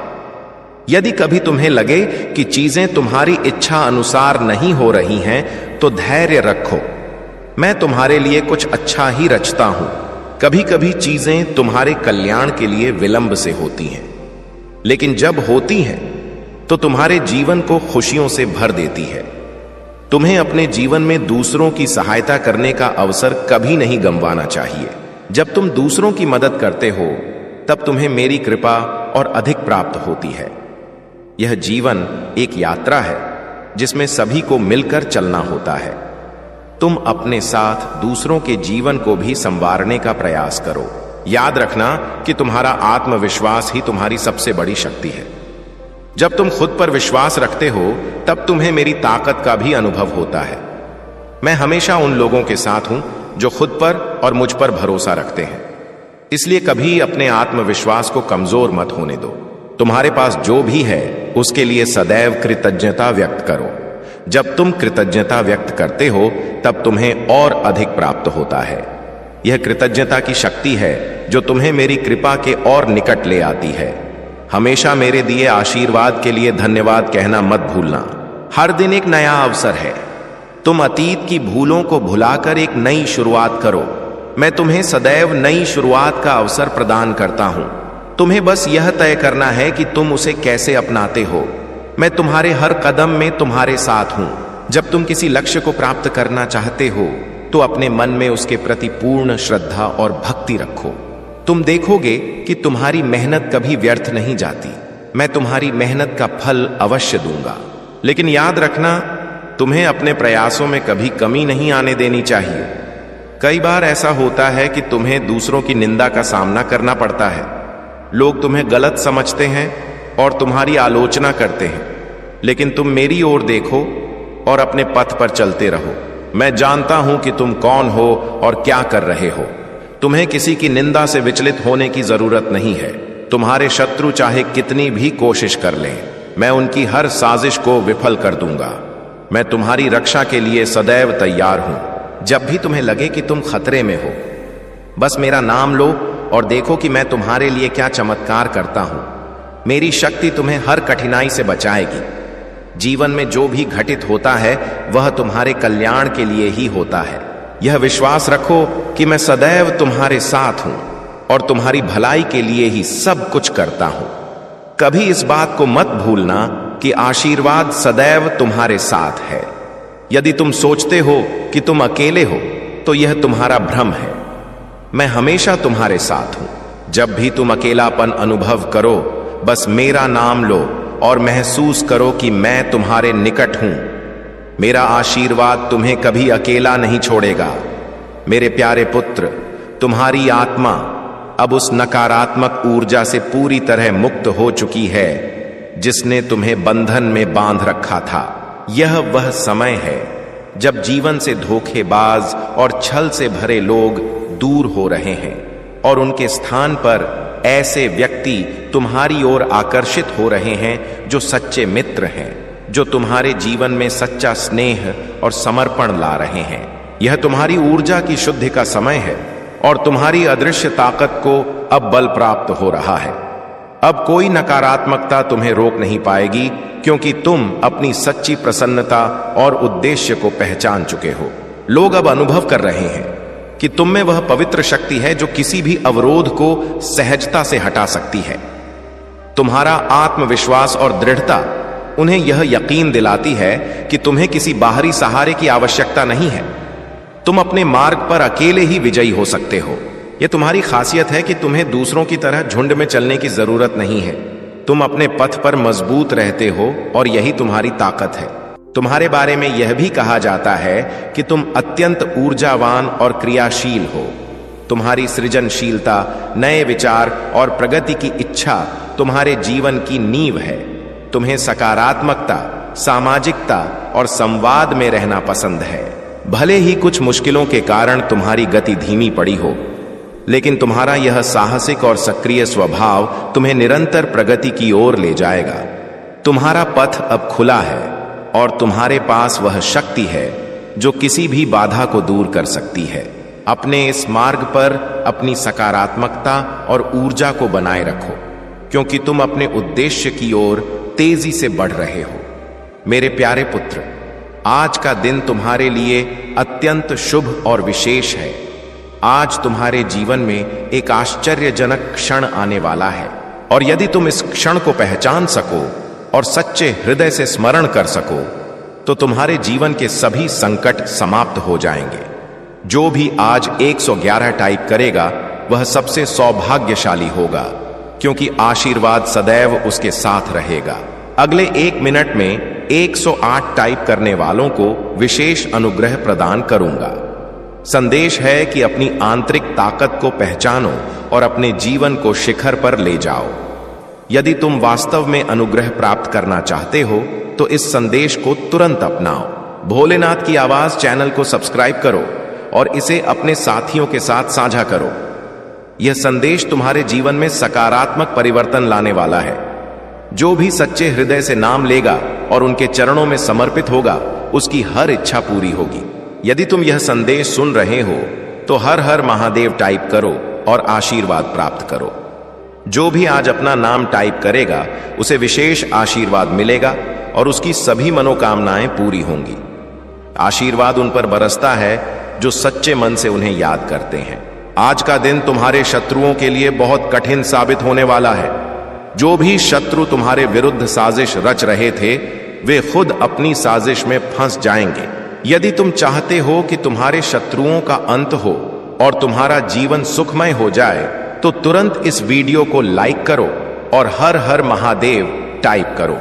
यदि कभी तुम्हें लगे कि चीजें तुम्हारी इच्छा अनुसार नहीं हो रही हैं, तो धैर्य रखो। मैं तुम्हारे लिए कुछ अच्छा ही रचता हूं। कभी कभी चीजें तुम्हारे कल्याण के लिए विलंब से होती हैं, लेकिन जब होती हैं तो तुम्हारे जीवन को खुशियों से भर देती है। तुम्हें अपने जीवन में दूसरों की सहायता करने का अवसर कभी नहीं गंवाना चाहिए। जब तुम दूसरों की मदद करते हो, तब तुम्हें मेरी कृपा और अधिक प्राप्त होती है। यह जीवन एक यात्रा है जिसमें सभी को मिलकर चलना होता है। तुम अपने साथ दूसरों के जीवन को भी संवारने का प्रयास करो। याद रखना कि तुम्हारा आत्मविश्वास ही तुम्हारी सबसे बड़ी शक्ति है। जब तुम खुद पर विश्वास रखते हो, तब तुम्हें मेरी ताकत का भी अनुभव होता है। मैं हमेशा उन लोगों के साथ हूं जो खुद पर और मुझ पर भरोसा रखते हैं। इसलिए कभी अपने आत्मविश्वास को कमजोर मत होने दो। तुम्हारे पास जो भी है उसके लिए सदैव कृतज्ञता व्यक्त करो। जब तुम कृतज्ञता व्यक्त करते हो, तब तुम्हें और अधिक प्राप्त होता है। यह कृतज्ञता की शक्ति है जो तुम्हें मेरी कृपा के और निकट ले आती है। हमेशा मेरे दिए आशीर्वाद के लिए धन्यवाद कहना मत भूलना। हर दिन एक नया अवसर है। तुम अतीत की भूलों को भुलाकर एक नई शुरुआत करो। मैं तुम्हें सदैव नई शुरुआत का अवसर प्रदान करता हूं। तुम्हें बस यह तय करना है कि तुम उसे कैसे अपनाते हो। मैं तुम्हारे हर कदम में तुम्हारे साथ हूं। जब तुम किसी लक्ष्य को प्राप्त करना चाहते हो, तो अपने मन में उसके प्रति पूर्ण श्रद्धा और भक्ति रखो। तुम देखोगे कि तुम्हारी मेहनत कभी व्यर्थ नहीं जाती। मैं तुम्हारी मेहनत का फल अवश्य दूंगा। लेकिन याद रखना, तुम्हें अपने प्रयासों में कभी कमी नहीं आने देनी चाहिए। कई बार ऐसा होता है कि तुम्हें दूसरों की निंदा का सामना करना पड़ता है। लोग तुम्हें गलत समझते हैं और तुम्हारी आलोचना करते हैं, लेकिन तुम मेरी ओर देखो और अपने पथ पर चलते रहो। मैं जानता हूं कि तुम कौन हो और क्या कर रहे हो। तुम्हें किसी की निंदा से विचलित होने की जरूरत नहीं है। तुम्हारे शत्रु चाहे कितनी भी कोशिश कर लें, मैं उनकी हर साजिश को विफल कर दूंगा। मैं तुम्हारी रक्षा के लिए सदैव तैयार हूं। जब भी तुम्हें लगे कि तुम खतरे में हो, बस मेरा नाम लो और देखो कि मैं तुम्हारे लिए क्या चमत्कार करता हूं। मेरी शक्ति तुम्हें हर कठिनाई से बचाएगी। जीवन में जो भी घटित होता है वह तुम्हारे कल्याण के लिए ही होता है। यह विश्वास रखो कि मैं सदैव तुम्हारे साथ हूं और तुम्हारी भलाई के लिए ही सब कुछ करता हूं। कभी इस बात को मत भूलना कि आशीर्वाद सदैव तुम्हारे साथ है। यदि तुम सोचते हो कि तुम अकेले हो, तो यह तुम्हारा भ्रम है। मैं हमेशा तुम्हारे साथ हूं। जब भी तुम अकेलापन अनुभव करो, बस मेरा नाम लो और महसूस करो कि मैं तुम्हारे निकट हूं। मेरा आशीर्वाद तुम्हें कभी अकेला नहीं छोड़ेगा। मेरे प्यारे पुत्र, तुम्हारी आत्मा अब उस नकारात्मक ऊर्जा से पूरी तरह मुक्त हो चुकी है जिसने तुम्हें बंधन में बांध रखा था। यह वह समय है जब जीवन से धोखेबाज और छल से भरे लोग दूर हो रहे हैं और उनके स्थान पर ऐसे व्यक्ति तुम्हारी ओर आकर्षित हो रहे हैं जो सच्चे मित्र हैं, जो तुम्हारे जीवन में सच्चा स्नेह और समर्पण ला रहे हैं। यह तुम्हारी ऊर्जा की शुद्धि का समय है और तुम्हारी अदृश्य ताकत को अब बल प्राप्त हो रहा है। अब कोई नकारात्मकता तुम्हें रोक नहीं पाएगी, क्योंकि तुम अपनी सच्ची प्रसन्नता और उद्देश्य को पहचान चुके हो। लोग अब अनुभव कर रहे हैं कि तुम में वह पवित्र शक्ति है जो किसी भी अवरोध को सहजता से हटा सकती है। तुम्हारा आत्मविश्वास और दृढ़ता उन्हें यह यकीन दिलाती है कि तुम्हें किसी बाहरी सहारे की आवश्यकता नहीं है। तुम अपने मार्ग पर अकेले ही विजयी हो सकते हो। यह तुम्हारी खासियत है कि तुम्हें दूसरों की तरह झुंड में चलने की जरूरत नहीं है। तुम अपने पथ पर मजबूत रहते हो और यही तुम्हारी ताकत है। तुम्हारे बारे में यह भी कहा जाता है कि तुम अत्यंत ऊर्जावान और क्रियाशील हो। तुम्हारी सृजनशीलता, नए विचार और प्रगति की इच्छा तुम्हारे जीवन की नींव है। तुम्हें सकारात्मकता, सामाजिकता और संवाद में रहना पसंद है। भले ही कुछ मुश्किलों के कारण तुम्हारी गति धीमी पड़ी हो, लेकिन तुम्हारा यह साहसिक और सक्रिय स्वभाव तुम्हें निरंतर प्रगति की ओर ले जाएगा। तुम्हारा पथ अब खुला है और तुम्हारे पास वह शक्ति है जो किसी भी बाधा को दूर कर सकती है। अपने इस मार्ग पर अपनी सकारात्मकता और ऊर्जा को बनाए रखो, क्योंकि तुम अपने उद्देश्य की ओर तेजी से बढ़ रहे हो। मेरे प्यारे पुत्र, आज का दिन तुम्हारे लिए अत्यंत शुभ और विशेष है। आज तुम्हारे जीवन में एक आश्चर्यजनक क्षण आने वाला है, और यदि तुम इस क्षण को पहचान सको और सच्चे हृदय से स्मरण कर सको तो तुम्हारे जीवन के सभी संकट समाप्त हो जाएंगे। जो भी आज 111 टाइप करेगा वह सबसे सौभाग्यशाली होगा, क्योंकि आशीर्वाद सदैव उसके साथ रहेगा। अगले 1 मिनट में 108 टाइप करने वालों को विशेष अनुग्रह प्रदान करूंगा। संदेश है कि अपनी आंतरिक ताकत को पहचानो और अपने जीवन को शिखर पर ले जाओ। यदि तुम वास्तव में अनुग्रह प्राप्त करना चाहते हो तो इस संदेश को तुरंत अपनाओ। भोलेनाथ की आवाज चैनल को सब्सक्राइब करो और इसे अपने साथियों के साथ साझा करो। यह संदेश तुम्हारे जीवन में सकारात्मक परिवर्तन लाने वाला है। जो भी सच्चे हृदय से नाम लेगा और उनके चरणों में समर्पित होगा, उसकी हर इच्छा पूरी होगी। यदि तुम यह संदेश सुन रहे हो तो हर हर महादेव टाइप करो और आशीर्वाद प्राप्त करो। जो भी आज अपना नाम टाइप करेगा उसे विशेष आशीर्वाद मिलेगा और उसकी सभी मनोकामनाएं पूरी होंगी। आशीर्वाद उन पर बरसता है जो सच्चे मन से उन्हें याद करते हैं। आज का दिन तुम्हारे शत्रुओं के लिए बहुत कठिन साबित होने वाला है। जो भी शत्रु तुम्हारे विरुद्ध साजिश रच रहे थे, वे खुद अपनी साजिश में फंस जाएंगे। यदि तुम चाहते हो कि तुम्हारे शत्रुओं का अंत हो और तुम्हारा जीवन सुखमय हो जाए, तो तुरंत इस वीडियो को लाइक करो और हर हर महादेव टाइप करो।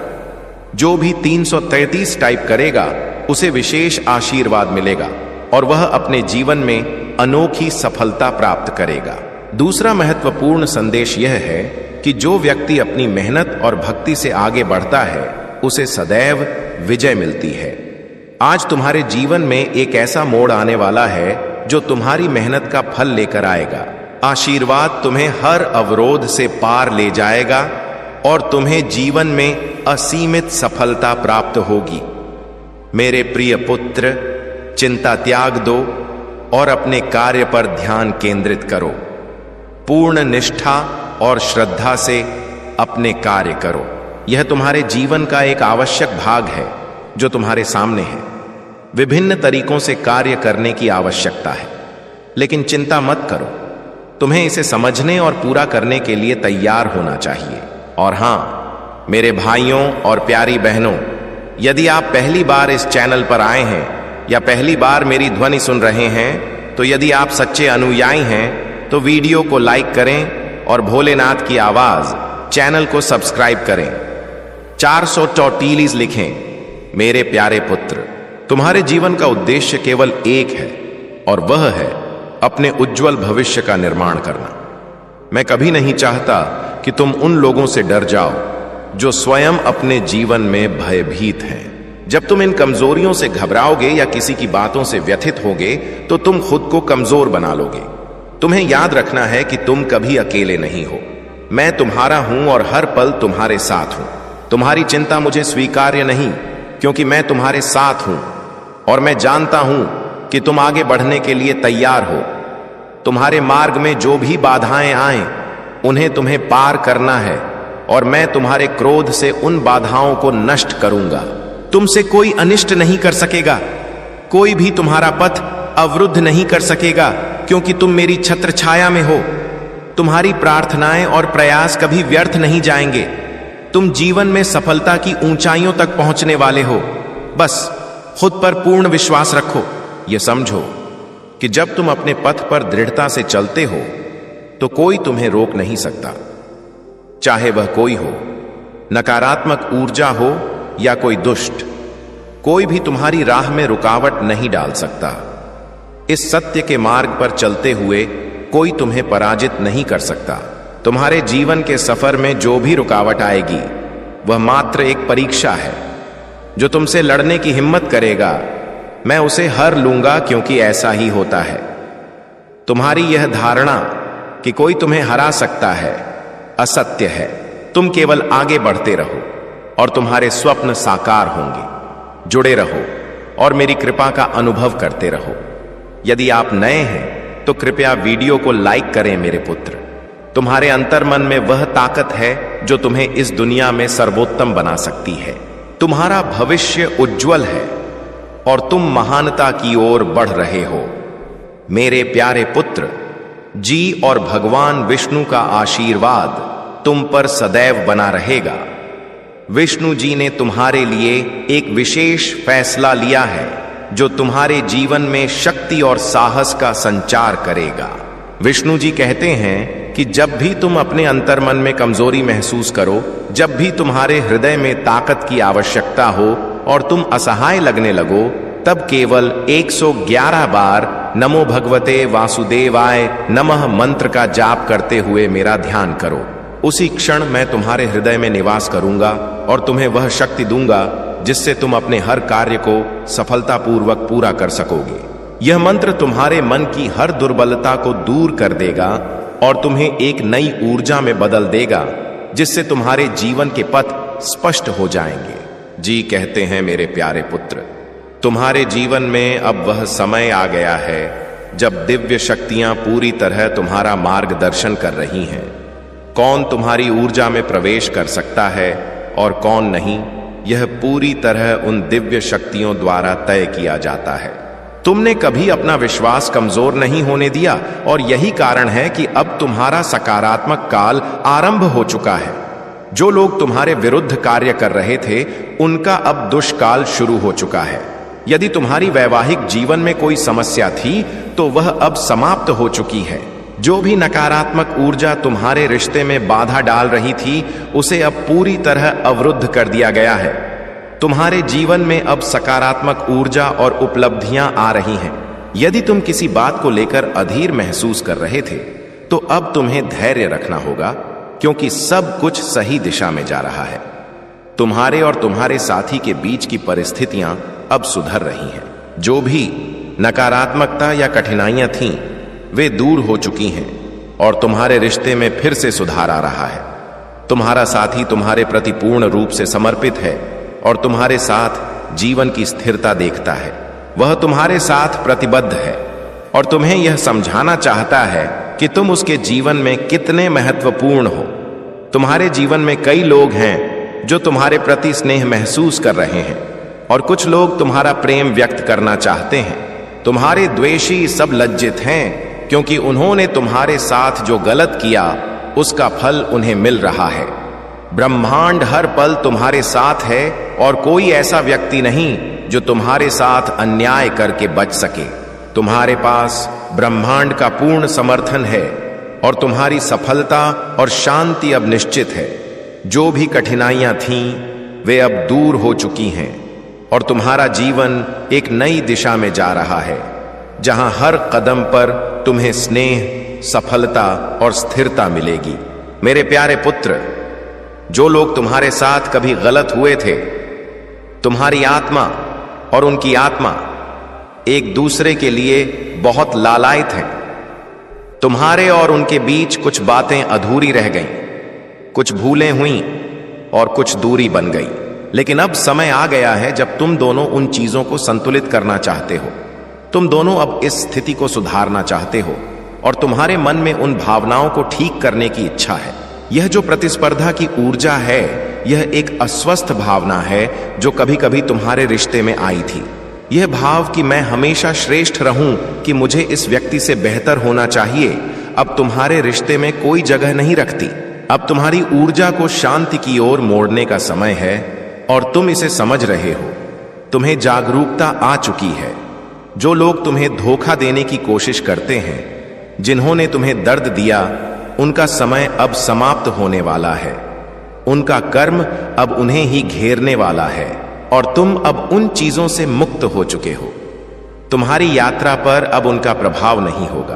जो भी 333 टाइप करेगा उसे विशेष आशीर्वाद मिलेगा और वह अपने जीवन में अनोखी सफलता प्राप्त करेगा। दूसरा महत्वपूर्ण संदेश यह है कि जो व्यक्ति अपनी मेहनत और भक्ति से आगे बढ़ता है, उसे सदैव विजय मिलती है। आज तुम्हारे जीवन में एक ऐसा मोड़ आने वाला है जो तुम्हारी मेहनत का फल लेकर आएगा। आशीर्वाद तुम्हें हर अवरोध से पार ले जाएगा और तुम्हें जीवन में असीमित सफलता प्राप्त होगी। मेरे प्रिय पुत्र, चिंता त्याग दो और अपने कार्य पर ध्यान केंद्रित करो। पूर्ण निष्ठा और श्रद्धा से अपने कार्य करो। यह तुम्हारे जीवन का एक आवश्यक भाग है जो तुम्हारे सामने है। विभिन्न तरीकों से कार्य करने की आवश्यकता है, लेकिन चिंता मत करो। तुम्हें इसे समझने और पूरा करने के लिए तैयार होना चाहिए। और हां, मेरे भाइयों और प्यारी बहनों, यदि आप पहली बार इस चैनल पर आए हैं या पहली बार मेरी ध्वनि सुन रहे हैं, तो यदि आप सच्चे अनुयायी हैं तो वीडियो को लाइक करें और भोलेनाथ की आवाज चैनल को सब्सक्राइब करें। 400 टॉटीलीज लिखें। मेरे प्यारे पुत्र, तुम्हारे जीवन का उद्देश्य केवल एक है और वह है अपने उज्जवल भविष्य का निर्माण करना। मैं कभी नहीं चाहता कि तुम उन लोगों से डर जाओ जो स्वयं अपने जीवन में भयभीत हैं। जब तुम इन कमजोरियों से घबराओगे या किसी की बातों से व्यथित होगे तो तुम खुद को कमजोर बना लोगे। तुम्हें याद रखना है कि तुम कभी अकेले नहीं हो। मैं तुम्हारा हूं और हर पल तुम्हारे साथ हूं। तुम्हारी चिंता मुझे स्वीकार्य नहीं, क्योंकि मैं तुम्हारे साथ हूं और मैं जानता हूं कि तुम आगे बढ़ने के लिए तैयार हो। तुम्हारे मार्ग में जो भी बाधाएं आए उन्हें तुम्हें पार करना है और मैं तुम्हारे क्रोध से उन बाधाओं को नष्ट करूंगा। तुमसे कोई अनिष्ट नहीं कर सकेगा, कोई भी तुम्हारा पथ अवरुद्ध नहीं कर सकेगा, क्योंकि तुम मेरी छत्र छाया में हो। तुम्हारी प्रार्थनाएं और प्रयास कभी व्यर्थ नहीं जाएंगे। तुम जीवन में सफलता की ऊंचाइयों तक पहुंचने वाले हो। बस खुद पर पूर्ण विश्वास रखो। यह समझो कि जब तुम अपने पथ पर दृढ़ता से चलते हो तो कोई तुम्हें रोक नहीं सकता, चाहे वह कोई हो, नकारात्मक ऊर्जा हो या कोई दुष्ट। कोई भी तुम्हारी राह में रुकावट नहीं डाल सकता। इस सत्य के मार्ग पर चलते हुए कोई तुम्हें पराजित नहीं कर सकता। तुम्हारे जीवन के सफर में जो भी रुकावट आएगी वह मात्र एक परीक्षा है। जो तुमसे लड़ने की हिम्मत करेगा मैं उसे हर लूंगा, क्योंकि ऐसा ही होता है। तुम्हारी यह धारणा कि कोई तुम्हें हरा सकता है असत्य है। तुम केवल आगे बढ़ते रहो और तुम्हारे स्वप्न साकार होंगे। जुड़े रहो और मेरी कृपा का अनुभव करते रहो। यदि आप नए हैं तो कृपया वीडियो को लाइक करें मेरे पुत्र। तुम्हारे अंतर्मन में वह ताकत है जो तुम्हें इस दुनिया में सर्वोत्तम बना सकती है। तुम्हारा भविष्य उज्जवल है और तुम महानता की ओर बढ़ रहे हो। मेरे प्यारे पुत्र जी, और भगवान विष्णु का आशीर्वाद तुम पर सदैव बना रहेगा। विष्णु जी ने तुम्हारे लिए एक विशेष फैसला लिया है जो तुम्हारे जीवन में शक्ति और साहस का संचार करेगा। विष्णु जी कहते हैं कि जब भी तुम अपने अंतर्मन में कमजोरी महसूस करो, जब भी तुम्हारे हृदय में ताकत की आवश्यकता हो और तुम असहाय लगने लगो, तब केवल 111 बार नमो भगवते वासुदेवाय नमः मंत्र का जाप करते हुए मेरा ध्यान करो। उसी क्षण मैं तुम्हारे हृदय में निवास करूंगा और तुम्हें वह शक्ति दूंगा जिससे तुम अपने हर कार्य को सफलतापूर्वक पूरा कर सकोगे। यह मंत्र तुम्हारे मन की हर दुर्बलता को दूर कर देगा और तुम्हें एक नई ऊर्जा में बदल देगा, जिससे तुम्हारे जीवन के पथ स्पष्ट हो जाएंगे। जी कहते हैं मेरे प्यारे पुत्र, तुम्हारे जीवन में अब वह समय आ गया है जब दिव्य शक्तियां पूरी तरह तुम्हारा मार्गदर्शन कर रही हैं। कौन तुम्हारी ऊर्जा में प्रवेश कर सकता है और कौन नहीं, यह पूरी तरह उन दिव्य शक्तियों द्वारा तय किया जाता है। तुमने कभी अपना विश्वास कमजोर नहीं होने दिया और यही कारण है कि अब तुम्हारा सकारात्मक काल आरंभ हो चुका है। जो लोग तुम्हारे विरुद्ध कार्य कर रहे थे उनका अब दुष्काल शुरू हो चुका है। यदि तुम्हारी वैवाहिक जीवन में कोई समस्या थी तो वह अब समाप्त हो चुकी है। जो भी नकारात्मक ऊर्जा तुम्हारे रिश्ते में बाधा डाल रही थी उसे अब पूरी तरह अवरुद्ध कर दिया गया है। तुम्हारे जीवन में अब सकारात्मक ऊर्जा और उपलब्धियां आ रही हैं। यदि तुम किसी बात को लेकर अधीर महसूस कर रहे थे तो अब तुम्हें धैर्य रखना होगा, क्योंकि सब कुछ सही दिशा में जा रहा है। तुम्हारे और तुम्हारे साथी के बीच की परिस्थितियां अब सुधर रही हैं। जो भी नकारात्मकता या कठिनाइयां थीं वे दूर हो चुकी हैं और तुम्हारे रिश्ते में फिर से सुधार आ रहा है। तुम्हारा साथी तुम्हारे प्रति पूर्ण रूप से समर्पित है और तुम्हारे साथ जीवन की स्थिरता देखता है। वह तुम्हारे साथ प्रतिबद्ध है और तुम्हें यह समझाना चाहता है कि तुम उसके जीवन में कितने महत्वपूर्ण हो। तुम्हारे जीवन में कई लोग हैं जो तुम्हारे प्रति स्नेह महसूस कर रहे हैं और कुछ लोग तुम्हारा प्रेम व्यक्त करना चाहते हैं। तुम्हारे द्वेषी सब लज्जित हैं, क्योंकि उन्होंने तुम्हारे साथ जो गलत किया उसका फल उन्हें मिल रहा है। ब्रह्मांड हर पल तुम्हारे साथ है और कोई ऐसा व्यक्ति नहीं जो तुम्हारे साथ अन्याय करके बच सके। तुम्हारे पास ब्रह्मांड का पूर्ण समर्थन है और तुम्हारी सफलता और शांति अब निश्चित है। जो भी कठिनाइयां थीं वे अब दूर हो चुकी हैं। और तुम्हारा जीवन एक नई दिशा में जा रहा है, जहां हर कदम पर तुम्हें स्नेह, सफलता और स्थिरता मिलेगी। मेरे प्यारे पुत्र, जो लोग तुम्हारे साथ कभी गलत हुए थे, तुम्हारी आत्मा और उनकी आत्मा एक दूसरे के लिए बहुत लालायित हैं। तुम्हारे और उनके बीच कुछ बातें अधूरी रह गईं, कुछ भूलें हुईं और कुछ दूरी बन गई। लेकिन अब समय आ गया है जब तुम दोनों उन चीजों को संतुलित करना चाहते हो। तुम दोनों अब इस स्थिति को सुधारना चाहते हो और तुम्हारे मन में उन भावनाओं को ठीक करने की इच्छा है। यह जो प्रतिस्पर्धा की ऊर्जा है, यह एक अस्वस्थ भावना है जो कभी कभी तुम्हारे रिश्ते में आई थी। यह भाव कि मैं हमेशा श्रेष्ठ रहूं, कि मुझे इस व्यक्ति से बेहतर होना चाहिए, अब तुम्हारे रिश्ते में कोई जगह नहीं रखती। अब तुम्हारी ऊर्जा को शांति की ओर मोड़ने का समय है और तुम इसे समझ रहे हो। तुम्हें जागरूकता आ चुकी है। जो लोग तुम्हें धोखा देने की कोशिश करते हैं, जिन्होंने तुम्हें दर्द दिया, उनका समय अब समाप्त होने वाला है। उनका कर्म अब उन्हें ही घेरने वाला है और तुम अब उन चीजों से मुक्त हो चुके हो। तुम्हारी यात्रा पर अब उनका प्रभाव नहीं होगा।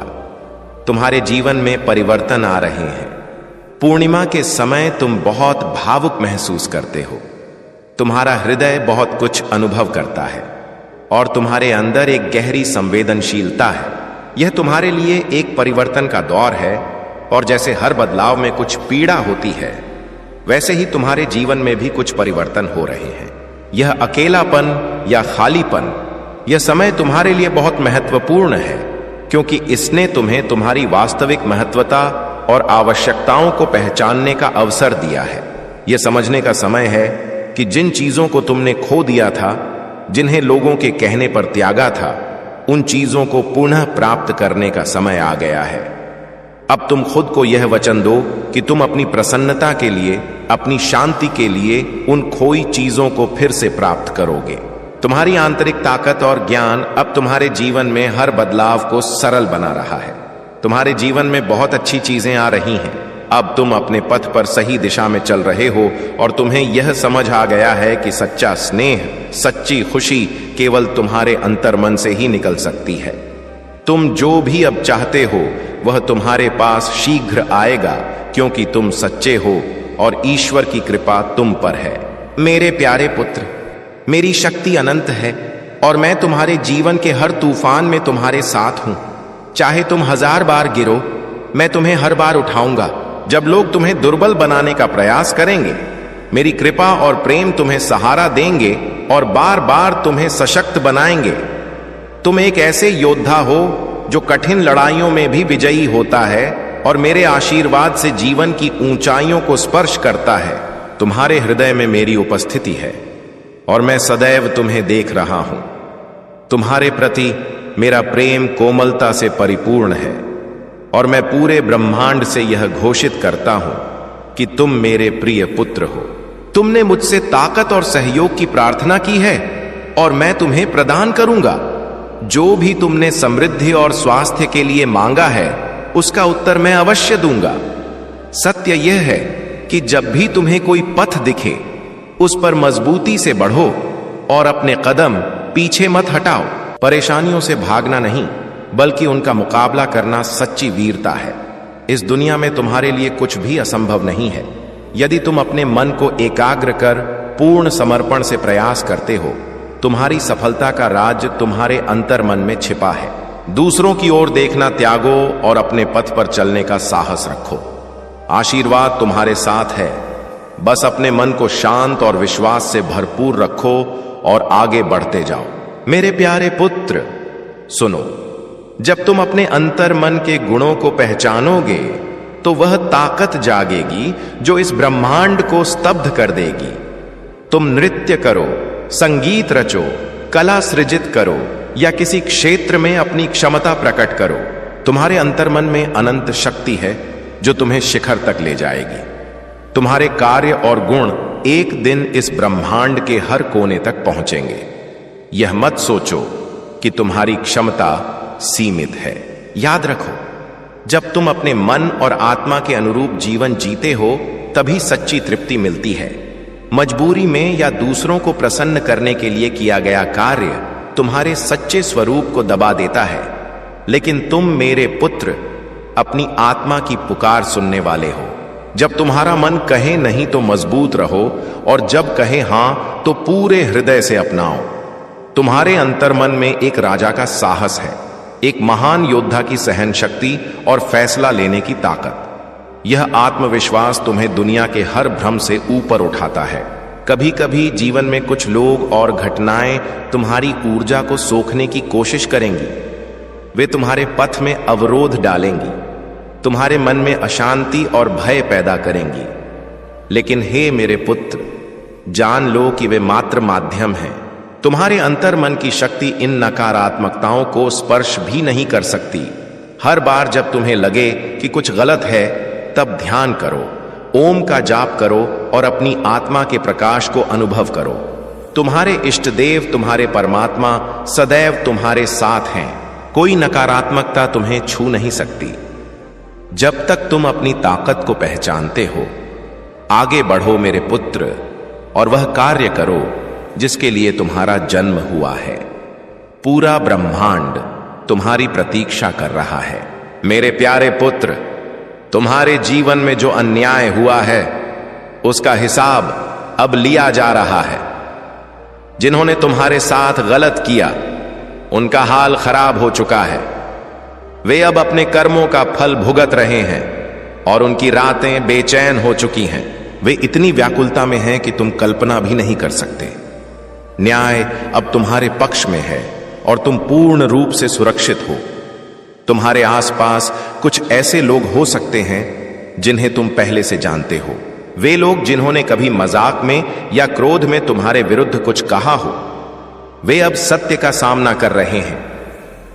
तुम्हारे जीवन में परिवर्तन आ रहे हैं। पूर्णिमा के समय तुम बहुत भावुक महसूस करते हो। तुम्हारा हृदय बहुत कुछ अनुभव करता है और तुम्हारे अंदर एक गहरी संवेदनशीलता है। यह तुम्हारे लिए एक परिवर्तन का दौर है और जैसे हर बदलाव में कुछ पीड़ा होती है, वैसे ही तुम्हारे जीवन में भी कुछ परिवर्तन हो रहे हैं। यह अकेलापन या खालीपन, यह समय तुम्हारे लिए बहुत महत्वपूर्ण है, क्योंकि इसने तुम्हें तुम्हारी वास्तविक महत्वता और आवश्यकताओं को पहचानने का अवसर दिया है। यह समझने का समय है कि जिन चीजों को तुमने खो दिया था, जिन्हें लोगों के कहने पर त्यागा था, उन चीजों को पुनः प्राप्त करने का समय आ गया है। अब तुम खुद को यह वचन दो कि तुम अपनी प्रसन्नता के लिए, अपनी शांति के लिए उन खोई चीजों को फिर से प्राप्त करोगे। तुम्हारी आंतरिक ताकत और ज्ञान अब तुम्हारे जीवन में हर बदलाव को सरल बना रहा है। तुम्हारे जीवन में बहुत अच्छी चीजें आ रही हैं। अब तुम अपने पथ पर सही दिशा में चल रहे हो और तुम्हें यह समझ आ गया है कि सच्चा स्नेह, सच्ची खुशी केवल तुम्हारे अंतर्मन से ही निकल सकती है। तुम जो भी अब चाहते हो वह तुम्हारे पास शीघ्र आएगा, क्योंकि तुम सच्चे हो और ईश्वर की कृपा तुम पर है। मेरे प्यारे पुत्र, मेरी शक्ति अनंत है और मैं तुम्हारे जीवन के हर तूफान में तुम्हारे साथ हूं। चाहे तुम 1000 बार गिरो, मैं तुम्हें हर बार उठाऊंगा। जब लोग तुम्हें दुर्बल बनाने का प्रयास करेंगे, मेरी कृपा और प्रेम तुम्हें सहारा देंगे और बार बार तुम्हें सशक्त बनाएंगे। तुम एक ऐसे योद्धा हो जो कठिन लड़ाइयों में भी विजयी होता है और मेरे आशीर्वाद से जीवन की ऊंचाइयों को स्पर्श करता है। तुम्हारे हृदय में मेरी उपस्थिति है और मैं सदैव तुम्हें देख रहा हूं। तुम्हारे प्रति मेरा प्रेम कोमलता से परिपूर्ण है और मैं पूरे ब्रह्मांड से यह घोषित करता हूं कि तुम मेरे प्रिय पुत्र हो। तुमने मुझसे ताकत और सहयोग की प्रार्थना की है और मैं तुम्हें प्रदान करूंगा। जो भी तुमने समृद्धि और स्वास्थ्य के लिए मांगा है, उसका उत्तर मैं अवश्य दूंगा। सत्य यह है कि जब भी तुम्हें कोई पथ दिखे, उस पर मजबूती से बढ़ो और अपने कदम पीछे मत हटाओ। परेशानियों से भागना नहीं, बल्कि उनका मुकाबला करना सच्ची वीरता है। इस दुनिया में तुम्हारे लिए कुछ भी असंभव नहीं है। यदि तुम अपने मन को एकाग्र कर पूर्ण समर्पण से प्रयास करते हो, तुम्हारी सफलता का राज तुम्हारे अंतर्मन में छिपा है। दूसरों की ओर देखना त्यागो और अपने पथ पर चलने का साहस रखो। आशीर्वाद तुम्हारे साथ है। बस अपने मन को शांत और विश्वास से भरपूर रखो और आगे बढ़ते जाओ। मेरे प्यारे पुत्र, सुनो, जब तुम अपने अंतर्मन के गुणों को पहचानोगे, तो वह ताकत जागेगी जो इस ब्रह्मांड को स्तब्ध कर देगी। तुम नृत्य करो, संगीत रचो, कला सृजित करो या किसी क्षेत्र में अपनी क्षमता प्रकट करो। तुम्हारे अंतर्मन में अनंत शक्ति है जो तुम्हें शिखर तक ले जाएगी। तुम्हारे कार्य और गुण एक दिन इस ब्रह्मांड के हर कोने तक पहुंचेंगे। यह मत सोचो कि तुम्हारी क्षमता सीमित है। याद रखो, जब तुम अपने मन और आत्मा के अनुरूप जीवन जीते हो, तभी सच्ची तृप्ति मिलती है। मजबूरी में या दूसरों को प्रसन्न करने के लिए किया गया कार्य तुम्हारे सच्चे स्वरूप को दबा देता है। लेकिन तुम मेरे पुत्र अपनी आत्मा की पुकार सुनने वाले हो। जब तुम्हारा मन कहे नहीं तो मजबूत रहो, और जब कहे हां तो पूरे हृदय से अपनाओ। तुम्हारे अंतर्मन में एक राजा का साहस है, एक महान योद्धा की सहन शक्ति और फैसला लेने की ताकत। यह आत्मविश्वास तुम्हें दुनिया के हर भ्रम से ऊपर उठाता है। कभी कभी जीवन में कुछ लोग और घटनाएं तुम्हारी ऊर्जा को सोखने की कोशिश करेंगी। वे तुम्हारे पथ में अवरोध डालेंगी, तुम्हारे मन में अशांति और भय पैदा करेंगी। लेकिन हे मेरे पुत्र, जान लो कि वे मात्र माध्यम हैं। तुम्हारे अंतर्मन की शक्ति इन नकारात्मकताओं को स्पर्श भी नहीं कर सकती। हर बार जब तुम्हें लगे कि कुछ गलत है, तब ध्यान करो, ओम का जाप करो और अपनी आत्मा के प्रकाश को अनुभव करो। तुम्हारे इष्ट देव, तुम्हारे परमात्मा सदैव तुम्हारे साथ हैं। कोई नकारात्मकता तुम्हें छू नहीं सकती। जब तक तुम अपनी ताकत को पहचानते हो, आगे बढ़ो मेरे पुत्र, और वह कार्य करो जिसके लिए तुम्हारा जन्म हुआ है। पूरा ब्रह्मांड तुम्हारी प्रतीक्षा कर रहा है। मेरे प्यारे पुत्र, तुम्हारे जीवन में जो अन्याय हुआ है उसका हिसाब अब लिया जा रहा है। जिन्होंने तुम्हारे साथ गलत किया उनका हाल खराब हो चुका है। वे अब अपने कर्मों का फल भुगत रहे हैं और उनकी रातें बेचैन हो चुकी हैं। वे इतनी व्याकुलता में हैं कि तुम कल्पना भी नहीं कर सकते। न्याय अब तुम्हारे पक्ष में है और तुम पूर्ण रूप से सुरक्षित हो। तुम्हारे आसपास कुछ ऐसे लोग हो सकते हैं जिन्हें तुम पहले से जानते हो। वे लोग जिन्होंने कभी मजाक में या क्रोध में तुम्हारे विरुद्ध कुछ कहा हो, वे अब सत्य का सामना कर रहे हैं।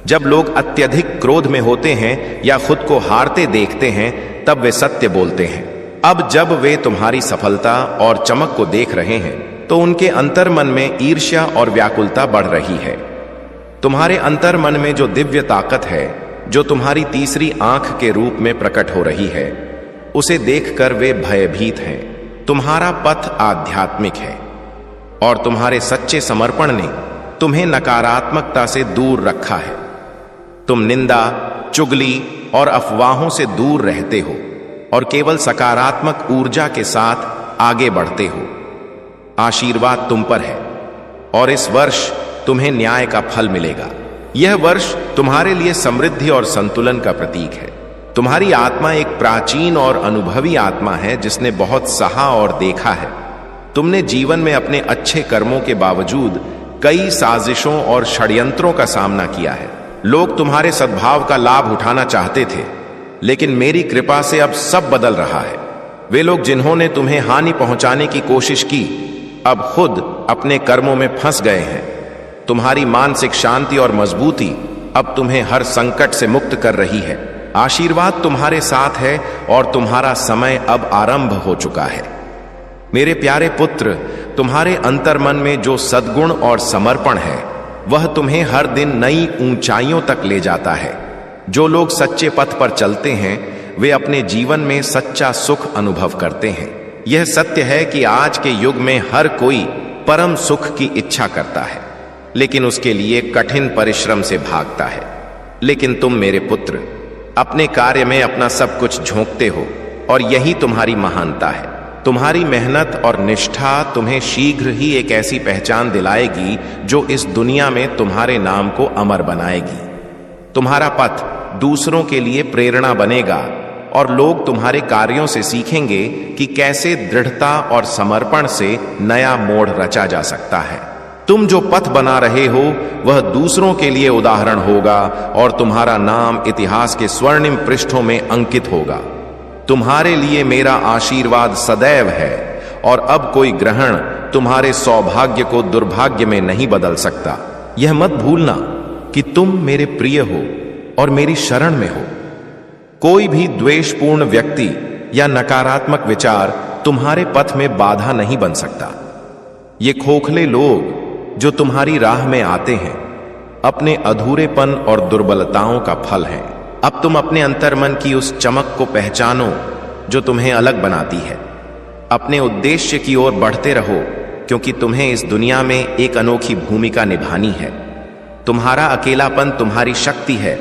जब लोग अत्यधिक क्रोध में होते हैं या खुद को हारते देखते हैं, तब वे सत्य बोलते हैं। अब जब वे तुम्हारी सफलता और चमक को देख रहे हैं, तो उनके अंतर्मन में ईर्ष्या और व्याकुलता बढ़ रही है। तुम्हारे अंतर्मन में जो दिव्य ताकत है, जो तुम्हारी तीसरी आंख के रूप में प्रकट हो रही है, उसे देखकर वे भयभीत हैं। तुम्हारा पथ आध्यात्मिक है और तुम्हारे सच्चे समर्पण ने तुम्हें नकारात्मकता से दूर रखा है। तुम निंदा, चुगली और अफवाहों से दूर रहते हो और केवल सकारात्मक ऊर्जा के साथ आगे बढ़ते हो। आशीर्वाद तुम पर है और इस वर्ष तुम्हें न्याय का फल मिलेगा। यह वर्ष तुम्हारे लिए समृद्धि और संतुलन का प्रतीक है। तुम्हारी आत्मा एक प्राचीन और अनुभवी आत्मा है जिसने बहुत सहा और देखा है। तुमने जीवन में अपने अच्छे कर्मों के बावजूद कई साजिशों और षड्यंत्रों का सामना किया है। लोग तुम्हारे सद्भाव का लाभ उठाना चाहते थे, लेकिन मेरी कृपा से अब सब बदल रहा है। वे लोग जिन्होंने तुम्हें हानि पहुंचाने की कोशिश की, अब खुद अपने कर्मों में फंस गए हैं। तुम्हारी मानसिक शांति और मजबूती अब तुम्हें हर संकट से मुक्त कर रही है। आशीर्वाद तुम्हारे साथ है और तुम्हारा समय अब आरंभ हो चुका है। मेरे प्यारे पुत्र, तुम्हारे अंतर्मन में जो सद्गुण और समर्पण है, वह तुम्हें हर दिन नई ऊंचाइयों तक ले जाता है। जो लोग सच्चे पथ पर चलते हैं, वे अपने जीवन में सच्चा सुख अनुभव करते हैं। यह सत्य है कि आज के युग में हर कोई परम सुख की इच्छा करता है, लेकिन उसके लिए कठिन परिश्रम से भागता है। लेकिन तुम मेरे पुत्र अपने कार्य में अपना सब कुछ झोंकते हो और यही तुम्हारी महानता है। तुम्हारी मेहनत और निष्ठा तुम्हें शीघ्र ही एक ऐसी पहचान दिलाएगी जो इस दुनिया में तुम्हारे नाम को अमर बनाएगी। तुम्हारा पथ दूसरों के लिए प्रेरणा बनेगा और लोग तुम्हारे कार्यों से सीखेंगे कि कैसे दृढ़ता और समर्पण से नया मोड़ रचा जा सकता है। तुम जो पथ बना रहे हो वह दूसरों के लिए उदाहरण होगा और तुम्हारा नाम इतिहास के स्वर्णिम पृष्ठों में अंकित होगा। तुम्हारे लिए मेरा आशीर्वाद सदैव है और अब कोई ग्रहण तुम्हारे सौभाग्य को दुर्भाग्य में नहीं बदल सकता। यह मत भूलना कि तुम मेरे प्रिय हो और मेरी शरण में हो। कोई भी द्वेषपूर्ण व्यक्ति या नकारात्मक विचार तुम्हारे पथ में बाधा नहीं बन सकता। ये खोखले लोग जो तुम्हारी राह में आते हैं, अपने अधूरेपन और दुर्बलताओं का फल हैं। अब तुम अपने अंतर्मन की उस चमक को पहचानो जो तुम्हें अलग बनाती है। अपने उद्देश्य की ओर बढ़ते रहो, क्योंकि तुम्हें इस दुनिया में एक अनोखी भूमिका निभानी है। तुम्हारा अकेलापन तुम्हारी शक्ति है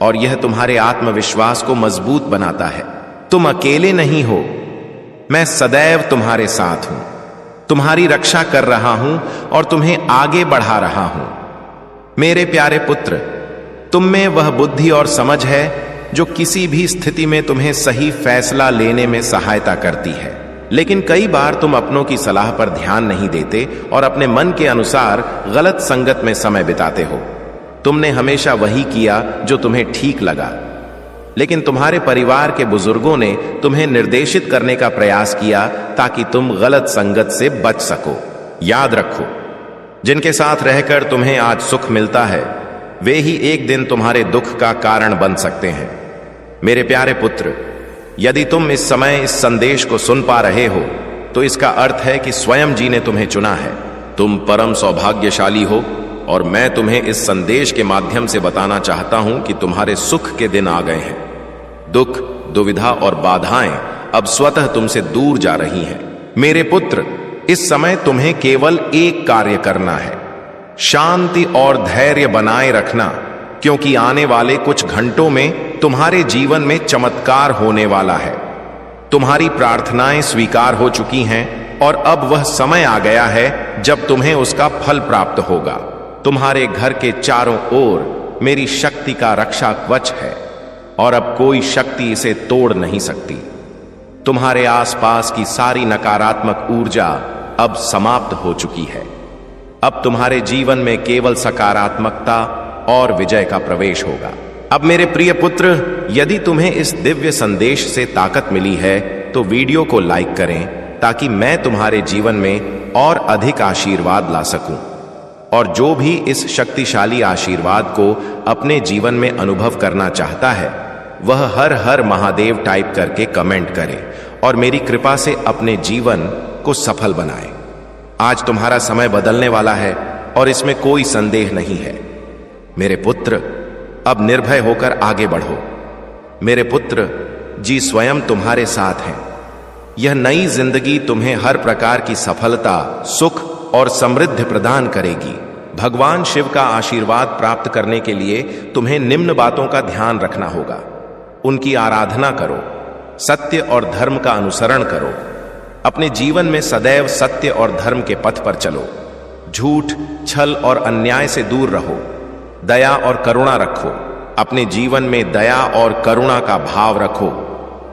और यह तुम्हारे आत्मविश्वास को मजबूत बनाता है। तुम अकेले नहीं हो, मैं सदैव तुम्हारे साथ हूं, तुम्हारी रक्षा कर रहा हूं और तुम्हें आगे बढ़ा रहा हूं। मेरे प्यारे पुत्र, तुम में वह बुद्धि और समझ है जो किसी भी स्थिति में तुम्हें सही फैसला लेने में सहायता करती है। लेकिन कई बार तुम अपनों की सलाह पर ध्यान नहीं देते और अपने मन के अनुसार गलत संगत में समय बिताते हो। तुमने हमेशा वही किया जो तुम्हें ठीक लगा, लेकिन तुम्हारे परिवार के बुजुर्गों ने तुम्हें निर्देशित करने का प्रयास किया ताकि तुम गलत संगत से बच सको। याद रखो, जिनके साथ रहकर तुम्हें आज सुख मिलता है, वे ही एक दिन तुम्हारे दुख का कारण बन सकते हैं। मेरे प्यारे पुत्र, यदि तुम इस समय इस संदेश को सुन पा रहे हो, तो इसका अर्थ है कि स्वयं जी ने तुम्हें चुना है। तुम परम सौभाग्यशाली हो और मैं तुम्हें इस संदेश के माध्यम से बताना चाहता हूं कि तुम्हारे सुख के दिन आ गए हैं। दुख, दुविधा और बाधाएं अब स्वतः तुमसे दूर जा रही हैं। मेरे पुत्र, इस समय तुम्हें केवल एक कार्य करना है, शांति और धैर्य बनाए रखना, क्योंकि आने वाले कुछ घंटों में तुम्हारे जीवन में चमत्कार होने वाला है। तुम्हारी प्रार्थनाएं स्वीकार हो चुकी हैं और अब वह समय आ गया है जब तुम्हें उसका फल प्राप्त होगा। तुम्हारे घर के चारों ओर मेरी शक्ति का रक्षा कवच है और अब कोई शक्ति इसे तोड़ नहीं सकती। तुम्हारे आसपास की सारी नकारात्मक ऊर्जा अब समाप्त हो चुकी है। अब तुम्हारे जीवन में केवल सकारात्मकता और विजय का प्रवेश होगा। अब मेरे प्रिय पुत्र, यदि तुम्हें इस दिव्य संदेश से ताकत मिली है तो वीडियो को लाइक करें, ताकि मैं तुम्हारे जीवन में और अधिक आशीर्वाद ला सकूं। और जो भी इस शक्तिशाली आशीर्वाद को अपने जीवन में अनुभव करना चाहता है, वह हर हर महादेव टाइप करके कमेंट करे और मेरी कृपा से अपने जीवन को सफल बनाए। आज तुम्हारा समय बदलने वाला है और इसमें कोई संदेह नहीं है। मेरे पुत्र, अब निर्भय होकर आगे बढ़ो। मेरे पुत्र, जी स्वयं तुम्हारे साथ हैं। यह नई जिंदगी तुम्हें हर प्रकार की सफलता, सुख और समृद्धि प्रदान करेगी। भगवान शिव का आशीर्वाद प्राप्त करने के लिए तुम्हें निम्न बातों का ध्यान रखना होगा। उनकी आराधना करो, सत्य और धर्म का अनुसरण करो, अपने जीवन में सदैव सत्य और धर्म के पथ पर चलो, झूठ, छल और अन्याय से दूर रहो, दया और करुणा रखो, अपने जीवन में दया और करुणा का भाव रखो,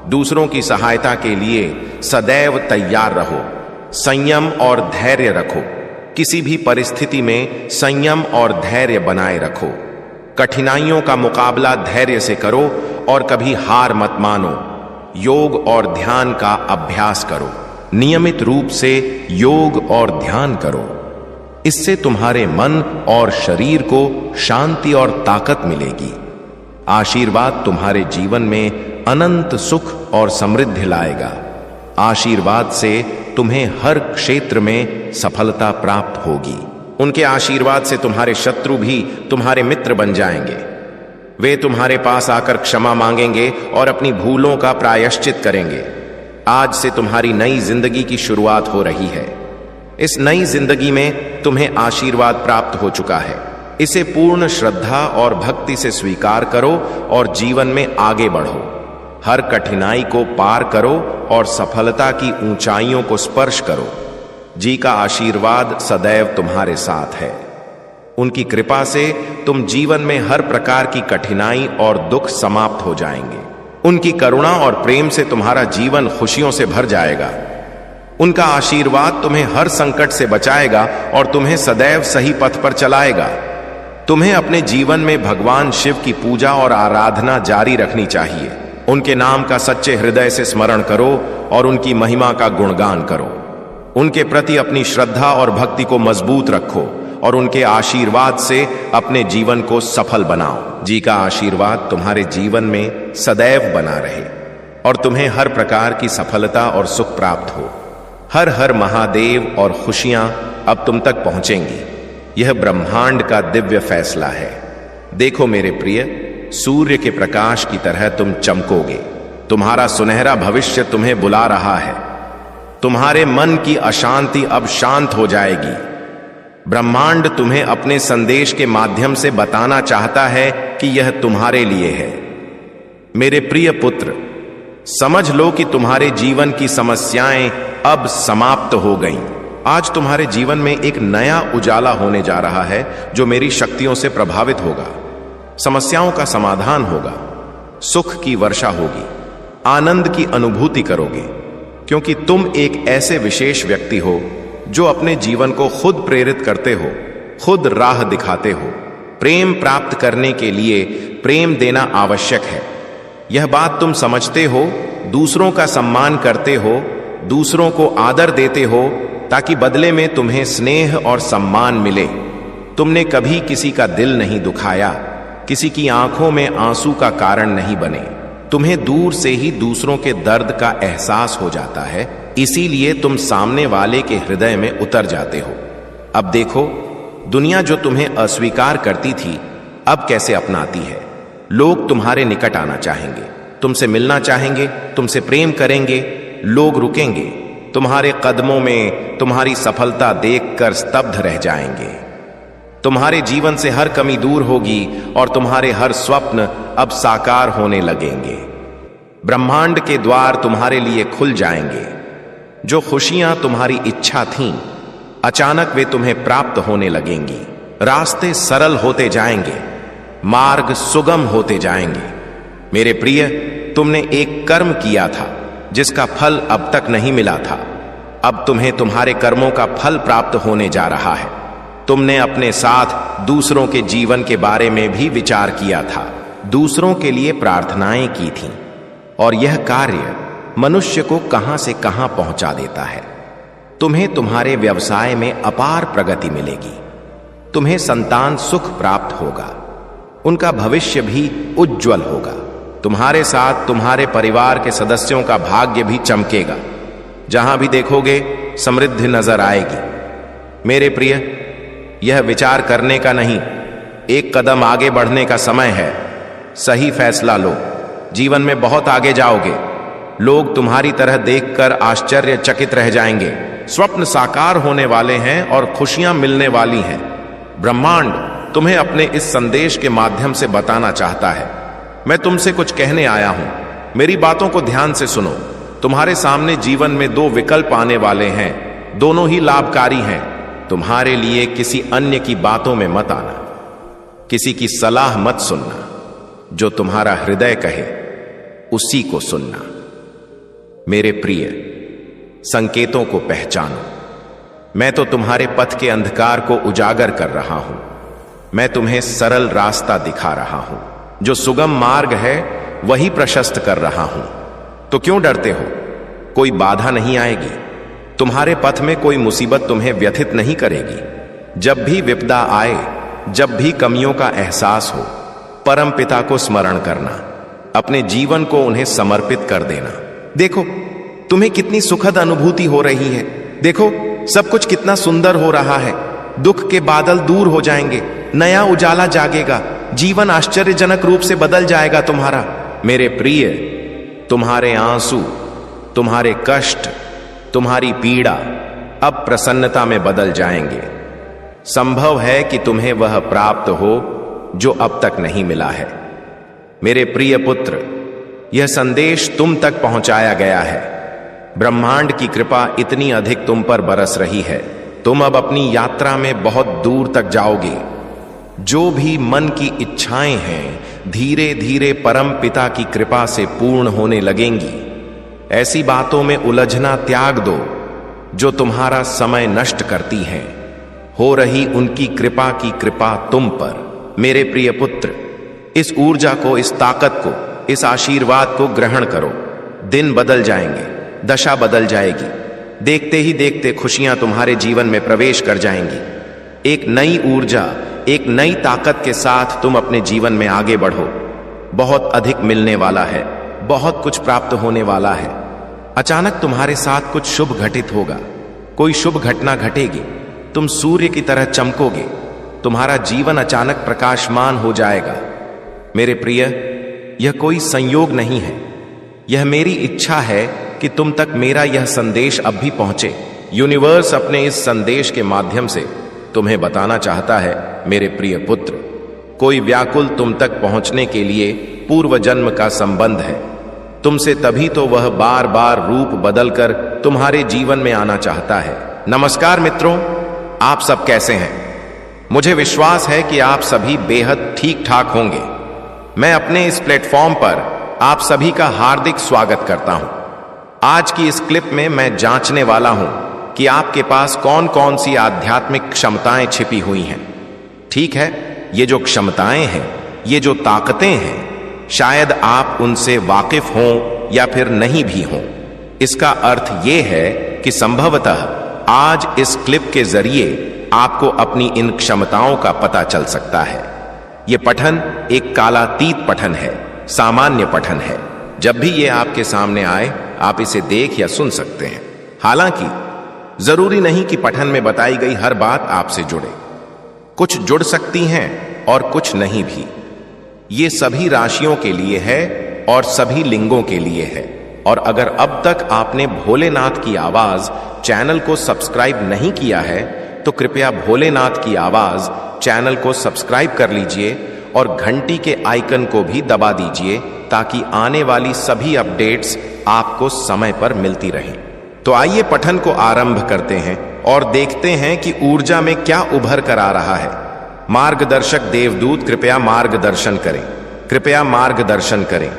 दूसरों की सहायता के लिए सदैव तैयार रहो, संयम और धैर्य रखो, किसी भी परिस्थिति में संयम और धैर्य बनाए रखो, कठिनाइयों का मुकाबला धैर्य से करो और कभी हार मत मानो। योग और ध्यान का अभ्यास करो, नियमित रूप से योग और ध्यान करो। इससे तुम्हारे मन और शरीर को शांति और ताकत मिलेगी। आशीर्वाद तुम्हारे जीवन में अनंत सुख और समृद्धि लाएगा। आशीर्वाद से तुम्हें हर क्षेत्र में सफलता प्राप्त होगी। उनके आशीर्वाद से तुम्हारे शत्रु भी तुम्हारे मित्र बन जाएंगे। वे तुम्हारे पास आकर क्षमा मांगेंगे और अपनी भूलों का प्रायश्चित करेंगे। आज से तुम्हारी नई जिंदगी की शुरुआत हो रही है। इस नई जिंदगी में तुम्हें आशीर्वाद प्राप्त हो चुका है। इसे पूर्ण श्रद्धा और भक्ति से स्वीकार करो और जीवन में आगे बढ़ो। हर कठिनाई को पार करो और सफलता की ऊंचाइयों को स्पर्श करो। जी का आशीर्वाद सदैव तुम्हारे साथ है। उनकी कृपा से तुम जीवन में हर प्रकार की कठिनाई और दुख समाप्त हो जाएंगे। उनकी करुणा और प्रेम से तुम्हारा जीवन खुशियों से भर जाएगा। उनका आशीर्वाद तुम्हें हर संकट से बचाएगा और तुम्हें सदैव सही पथ पर चलाएगा। तुम्हें अपने जीवन में भगवान शिव की पूजा और आराधना जारी रखनी चाहिए। उनके नाम का सच्चे हृदय से स्मरण करो और उनकी महिमा का गुणगान करो। उनके प्रति अपनी श्रद्धा और भक्ति को मजबूत रखो और उनके आशीर्वाद से अपने जीवन को सफल बनाओ। जी का आशीर्वाद तुम्हारे जीवन में सदैव बना रहे और तुम्हें हर प्रकार की सफलता और सुख प्राप्त हो। हर हर महादेव और खुशियां अब तुम तक पहुंचेंगी। यह ब्रह्मांड का दिव्य फैसला है। देखो मेरे प्रिय, सूर्य के प्रकाश की तरह तुम चमकोगे। तुम्हारा सुनहरा भविष्य तुम्हें बुला रहा है। तुम्हारे मन की अशांति अब शांत हो जाएगी। ब्रह्मांड तुम्हें अपने संदेश के माध्यम से बताना चाहता है कि यह तुम्हारे लिए है। मेरे प्रिय पुत्र, समझ लो कि तुम्हारे जीवन की समस्याएं अब समाप्त हो गईं। आज तुम्हारे जीवन में एक नया उजाला होने जा रहा है जो मेरी शक्तियों से प्रभावित होगा। समस्याओं का समाधान होगा, सुख की वर्षा होगी, आनंद की अनुभूति करोगे, क्योंकि तुम एक ऐसे विशेष व्यक्ति हो जो अपने जीवन को खुद प्रेरित करते हो, खुद राह दिखाते हो। प्रेम प्राप्त करने के लिए प्रेम देना आवश्यक है। यह बात तुम समझते हो, दूसरों का सम्मान करते हो, दूसरों को आदर देते हो ताकि बदले में तुम्हें स्नेह और सम्मान मिले। तुमने कभी किसी का दिल नहीं दुखाया, किसी की आंखों में आंसू का कारण नहीं बने। तुम्हें दूर से ही दूसरों के दर्द का एहसास हो जाता है, इसीलिए तुम सामने वाले के हृदय में उतर जाते हो। अब देखो, दुनिया जो तुम्हें अस्वीकार करती थी अब कैसे अपनाती है। लोग तुम्हारे निकट आना चाहेंगे, तुमसे मिलना चाहेंगे, तुमसे प्रेम करेंगे। लोग रुकेंगे, तुम्हारे कदमों में तुम्हारी सफलता देखकर स्तब्ध रह जाएंगे। तुम्हारे जीवन से हर कमी दूर होगी और तुम्हारे हर स्वप्न अब साकार होने लगेंगे। ब्रह्मांड के द्वार तुम्हारे लिए खुल जाएंगे। जो खुशियां तुम्हारी इच्छा थीं, अचानक वे तुम्हें प्राप्त होने लगेंगी। रास्ते सरल होते जाएंगे, मार्ग सुगम होते जाएंगे। मेरे प्रिय, तुमने एक कर्म किया था जिसका फल अब तक नहीं मिला था। अब तुम्हें तुम्हारे कर्मों का फल प्राप्त होने जा रहा है। तुमने अपने साथ दूसरों के जीवन के बारे में भी विचार किया था, दूसरों के लिए प्रार्थनाएं की थीं, और यह कार्य मनुष्य को कहां से कहां पहुंचा देता है। तुम्हें तुम्हारे व्यवसाय में अपार प्रगति मिलेगी। तुम्हें संतान सुख प्राप्त होगा, उनका भविष्य भी उज्जवल होगा। तुम्हारे साथ तुम्हारे परिवार के सदस्यों का भाग्य भी चमकेगा। जहां भी देखोगे समृद्धि नजर आएगी। मेरे प्रिय, यह विचार करने का नहीं, एक कदम आगे बढ़ने का समय है। सही फैसला लो, जीवन में बहुत आगे जाओगे। लोग तुम्हारी तरह देखकर आश्चर्यचकित रह जाएंगे। स्वप्न साकार होने वाले हैं और खुशियां मिलने वाली हैं। ब्रह्मांड तुम्हें अपने इस संदेश के माध्यम से बताना चाहता है, मैं तुमसे कुछ कहने आया हूं। मेरी बातों को ध्यान से सुनो। तुम्हारे सामने जीवन में दो विकल्प आने वाले हैं, दोनों ही लाभकारी हैं। तुम्हारे लिए किसी अन्य की बातों में मत आना, किसी की सलाह मत सुनना। जो तुम्हारा हृदय कहे उसी को सुनना। मेरे प्रिय, संकेतों को पहचानो। मैं तो तुम्हारे पथ के अंधकार को उजागर कर रहा हूं। मैं तुम्हें सरल रास्ता दिखा रहा हूं। जो सुगम मार्ग है वही प्रशस्त कर रहा हूं। तो क्यों डरते हो? कोई बाधा नहीं आएगी। तुम्हारे पथ में कोई मुसीबत तुम्हें व्यथित नहीं करेगी। जब भी विपदा आए, जब भी कमियों का एहसास हो, परम पिता को स्मरण करना, अपने जीवन को उन्हें समर्पित कर देना। देखो, तुम्हें कितनी सुखद अनुभूति हो रही है। देखो, सब कुछ कितना सुंदर हो रहा है। दुख के बादल दूर हो जाएंगे, नया उजाला जागेगा, जीवन आश्चर्यजनक रूप से बदल जाएगा तुम्हारा। मेरे प्रिय, तुम्हारे आंसू, तुम्हारे कष्ट, तुम्हारी पीड़ा अब प्रसन्नता में बदल जाएंगे। संभव है कि तुम्हें वह प्राप्त हो जो अब तक नहीं मिला है। मेरे प्रिय पुत्र, यह संदेश तुम तक पहुंचाया गया है। ब्रह्मांड की कृपा इतनी अधिक तुम पर बरस रही है, तुम अब अपनी यात्रा में बहुत दूर तक जाओगे। जो भी मन की इच्छाएं हैं धीरे धीरे परम पिता की कृपा से पूर्ण होने लगेंगी। ऐसी बातों में उलझना त्याग दो जो तुम्हारा समय नष्ट करती हैं। हो रही उनकी कृपा की कृपा तुम पर। मेरे प्रिय पुत्र, इस ऊर्जा को, इस ताकत को, इस आशीर्वाद को ग्रहण करो। दिन बदल जाएंगे, दशा बदल जाएगी। देखते ही देखते खुशियां तुम्हारे जीवन में प्रवेश कर जाएंगी। एक नई ऊर्जा, एक नई ताकत के साथ तुम अपने जीवन में आगे बढ़ो। बहुत अधिक मिलने वाला है, बहुत कुछ प्राप्त होने वाला है। अचानक तुम्हारे साथ कुछ शुभ घटित होगा, कोई शुभ घटना घटेगी। तुम सूर्य की तरह चमकोगे, तुम्हारा जीवन अचानक प्रकाशमान हो जाएगा। मेरे प्रिय, यह कोई संयोग नहीं है, यह मेरी इच्छा है कि तुम तक मेरा यह संदेश अब भी पहुंचे। यूनिवर्स अपने इस संदेश के माध्यम से तुम्हें बताना चाहता है, मेरे प्रिय पुत्र, कोई व्याकुल तुम तक पहुंचने के लिए पूर्व जन्म का संबंध है तुमसे, तभी तो वह बार बार रूप बदलकर तुम्हारे जीवन में आना चाहता है। नमस्कार मित्रों, आप सब कैसे हैं? मुझे विश्वास है कि आप सभी बेहद ठीक ठाक होंगे। मैं अपने इस प्लेटफॉर्म पर आप सभी का हार्दिक स्वागत करता हूं। आज की इस क्लिप में मैं जांचने वाला हूं कि आपके पास कौन कौन सी आध्यात्मिक क्षमताएं छिपी हुई हैं। ठीक है, ये जो क्षमताएं हैं, ये जो ताकतें हैं, शायद आप उनसे वाकिफ हों या फिर नहीं भी हों। इसका अर्थ ये है कि संभवतः आज इस क्लिप के जरिए आपको अपनी इन क्षमताओं का पता चल सकता है। यह पठन एक कालातीत पठन है, सामान्य पठन है। जब भी ये आपके सामने आए, आप इसे देख या सुन सकते हैं। हालांकि जरूरी नहीं कि पठन में बताई गई हर बात आपसे जुड़े। कुछ जुड़ सकती हैं और कुछ नहीं भी। ये सभी राशियों के लिए है और सभी लिंगों के लिए है। और अगर अब तक आपने भोलेनाथ की आवाज चैनल को सब्सक्राइब नहीं किया है, तो कृपया भोलेनाथ की आवाज चैनल को सब्सक्राइब कर लीजिए और घंटी के आइकन को भी दबा दीजिए, ताकि आने वाली सभी अपडेट्स आपको समय पर मिलती रहें। तो आइए पठन को आरंभ करते हैं और देखते हैं कि ऊर्जा में क्या उभर कर आ रहा है। मार्गदर्शक देवदूत कृपया मार्गदर्शन करें, कृपया मार्गदर्शन करें।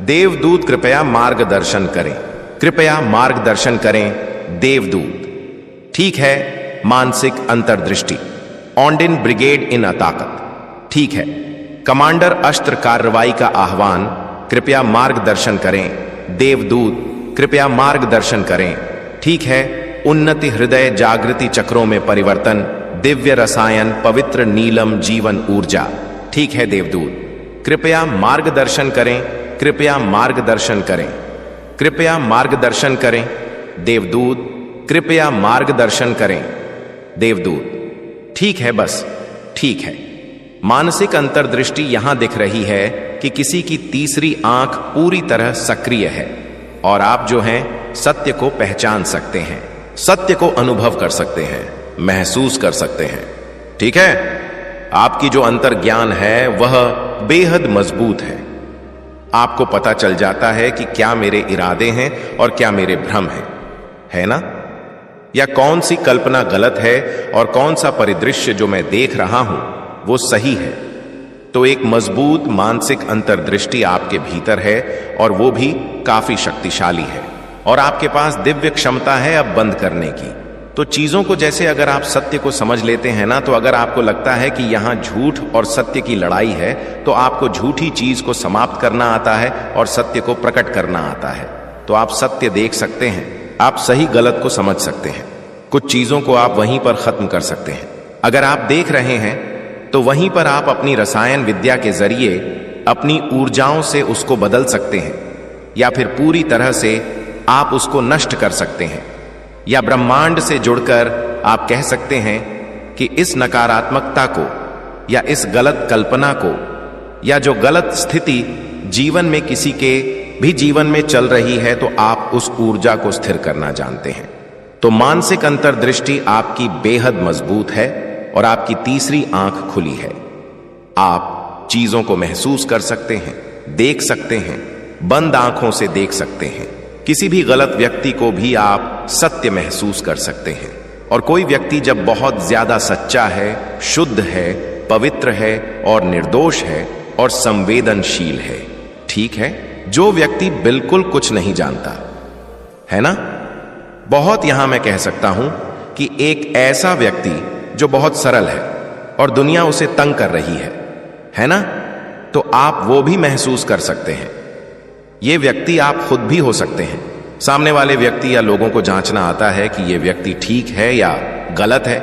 देवदूत कृपया मार्गदर्शन करें, कृपया मार्गदर्शन करें देवदूत। ठीक है, मानसिक अंतर्दृष्टि, ऑन्डिन ब्रिगेड इन ताकत। ठीक है, कमांडर अस्त्र कार्रवाई का आह्वान, कृपया मार्गदर्शन करें देवदूत, कृपया मार्गदर्शन करें। ठीक है, उन्नति हृदय जागृति चक्रों में परिवर्तन, दिव्य रसायन, पवित्र नीलम जीवन ऊर्जा। ठीक है देवदूत, कृपया मार्गदर्शन करें, कृपया मार्गदर्शन करें, कृपया मार्गदर्शन करें देवदूत, कृपया मार्गदर्शन करें देवदूत। ठीक है, बस ठीक है। मानसिक अंतर्दृष्टि यहां दिख रही है कि किसी की तीसरी आंख पूरी तरह सक्रिय है और आप जो हैं सत्य को पहचान सकते हैं, सत्य को अनुभव कर सकते हैं, महसूस कर सकते हैं। ठीक है, आपकी जो अंतर्ज्ञान है वह बेहद मजबूत है। आपको पता चल जाता है कि क्या मेरे इरादे हैं और क्या मेरे भ्रम हैं, है ना? या कौन सी कल्पना गलत है और कौन सा परिदृश्य जो मैं देख रहा हूं वो सही है। तो एक मजबूत मानसिक अंतर्दृष्टि आपके भीतर है और वो भी काफी शक्तिशाली है। और आपके पास दिव्य क्षमता है अब बंद करने की। तो चीजों को जैसे अगर आप सत्य को समझ लेते हैं ना, तो अगर आपको लगता है कि यहां झूठ और सत्य की लड़ाई है, तो आपको झूठी चीज को समाप्त करना आता है और सत्य को प्रकट करना आता है। तो आप सत्य देख सकते हैं, आप सही गलत को समझ सकते हैं, कुछ चीजों को आप वहीं पर खत्म कर सकते हैं। अगर आप देख रहे हैं तो वहीं पर आप अपनी रसायन विद्या के जरिए अपनी ऊर्जाओं से उसको बदल सकते हैं, या फिर पूरी तरह से आप उसको नष्ट कर सकते हैं, या ब्रह्मांड से जुड़कर आप कह सकते हैं कि इस नकारात्मकता को या इस गलत कल्पना को या जो गलत स्थिति जीवन में किसी के भी जीवन में चल रही है, तो आप उस ऊर्जा को स्थिर करना जानते हैं। तो मानसिक अंतर्दृष्टि आपकी बेहद मजबूत है और आपकी तीसरी आंख खुली है। आप चीजों को महसूस कर सकते हैं, देख सकते हैं, बंद आंखों से देख सकते हैं। किसी भी गलत व्यक्ति को भी आप सत्य महसूस कर सकते हैं। और कोई व्यक्ति जब बहुत ज्यादा सच्चा है, शुद्ध है, पवित्र है और निर्दोष है और संवेदनशील है, ठीक है, जो व्यक्ति बिल्कुल कुछ नहीं जानता है ना, बहुत यहां मैं कह सकता हूं कि एक ऐसा व्यक्ति जो बहुत सरल है और दुनिया उसे तंग कर रही है ना, तो आप वो भी महसूस कर सकते हैं। ये व्यक्ति आप खुद भी हो सकते हैं। सामने वाले व्यक्ति या लोगों को जांचना आता है कि ये व्यक्ति ठीक है या गलत है।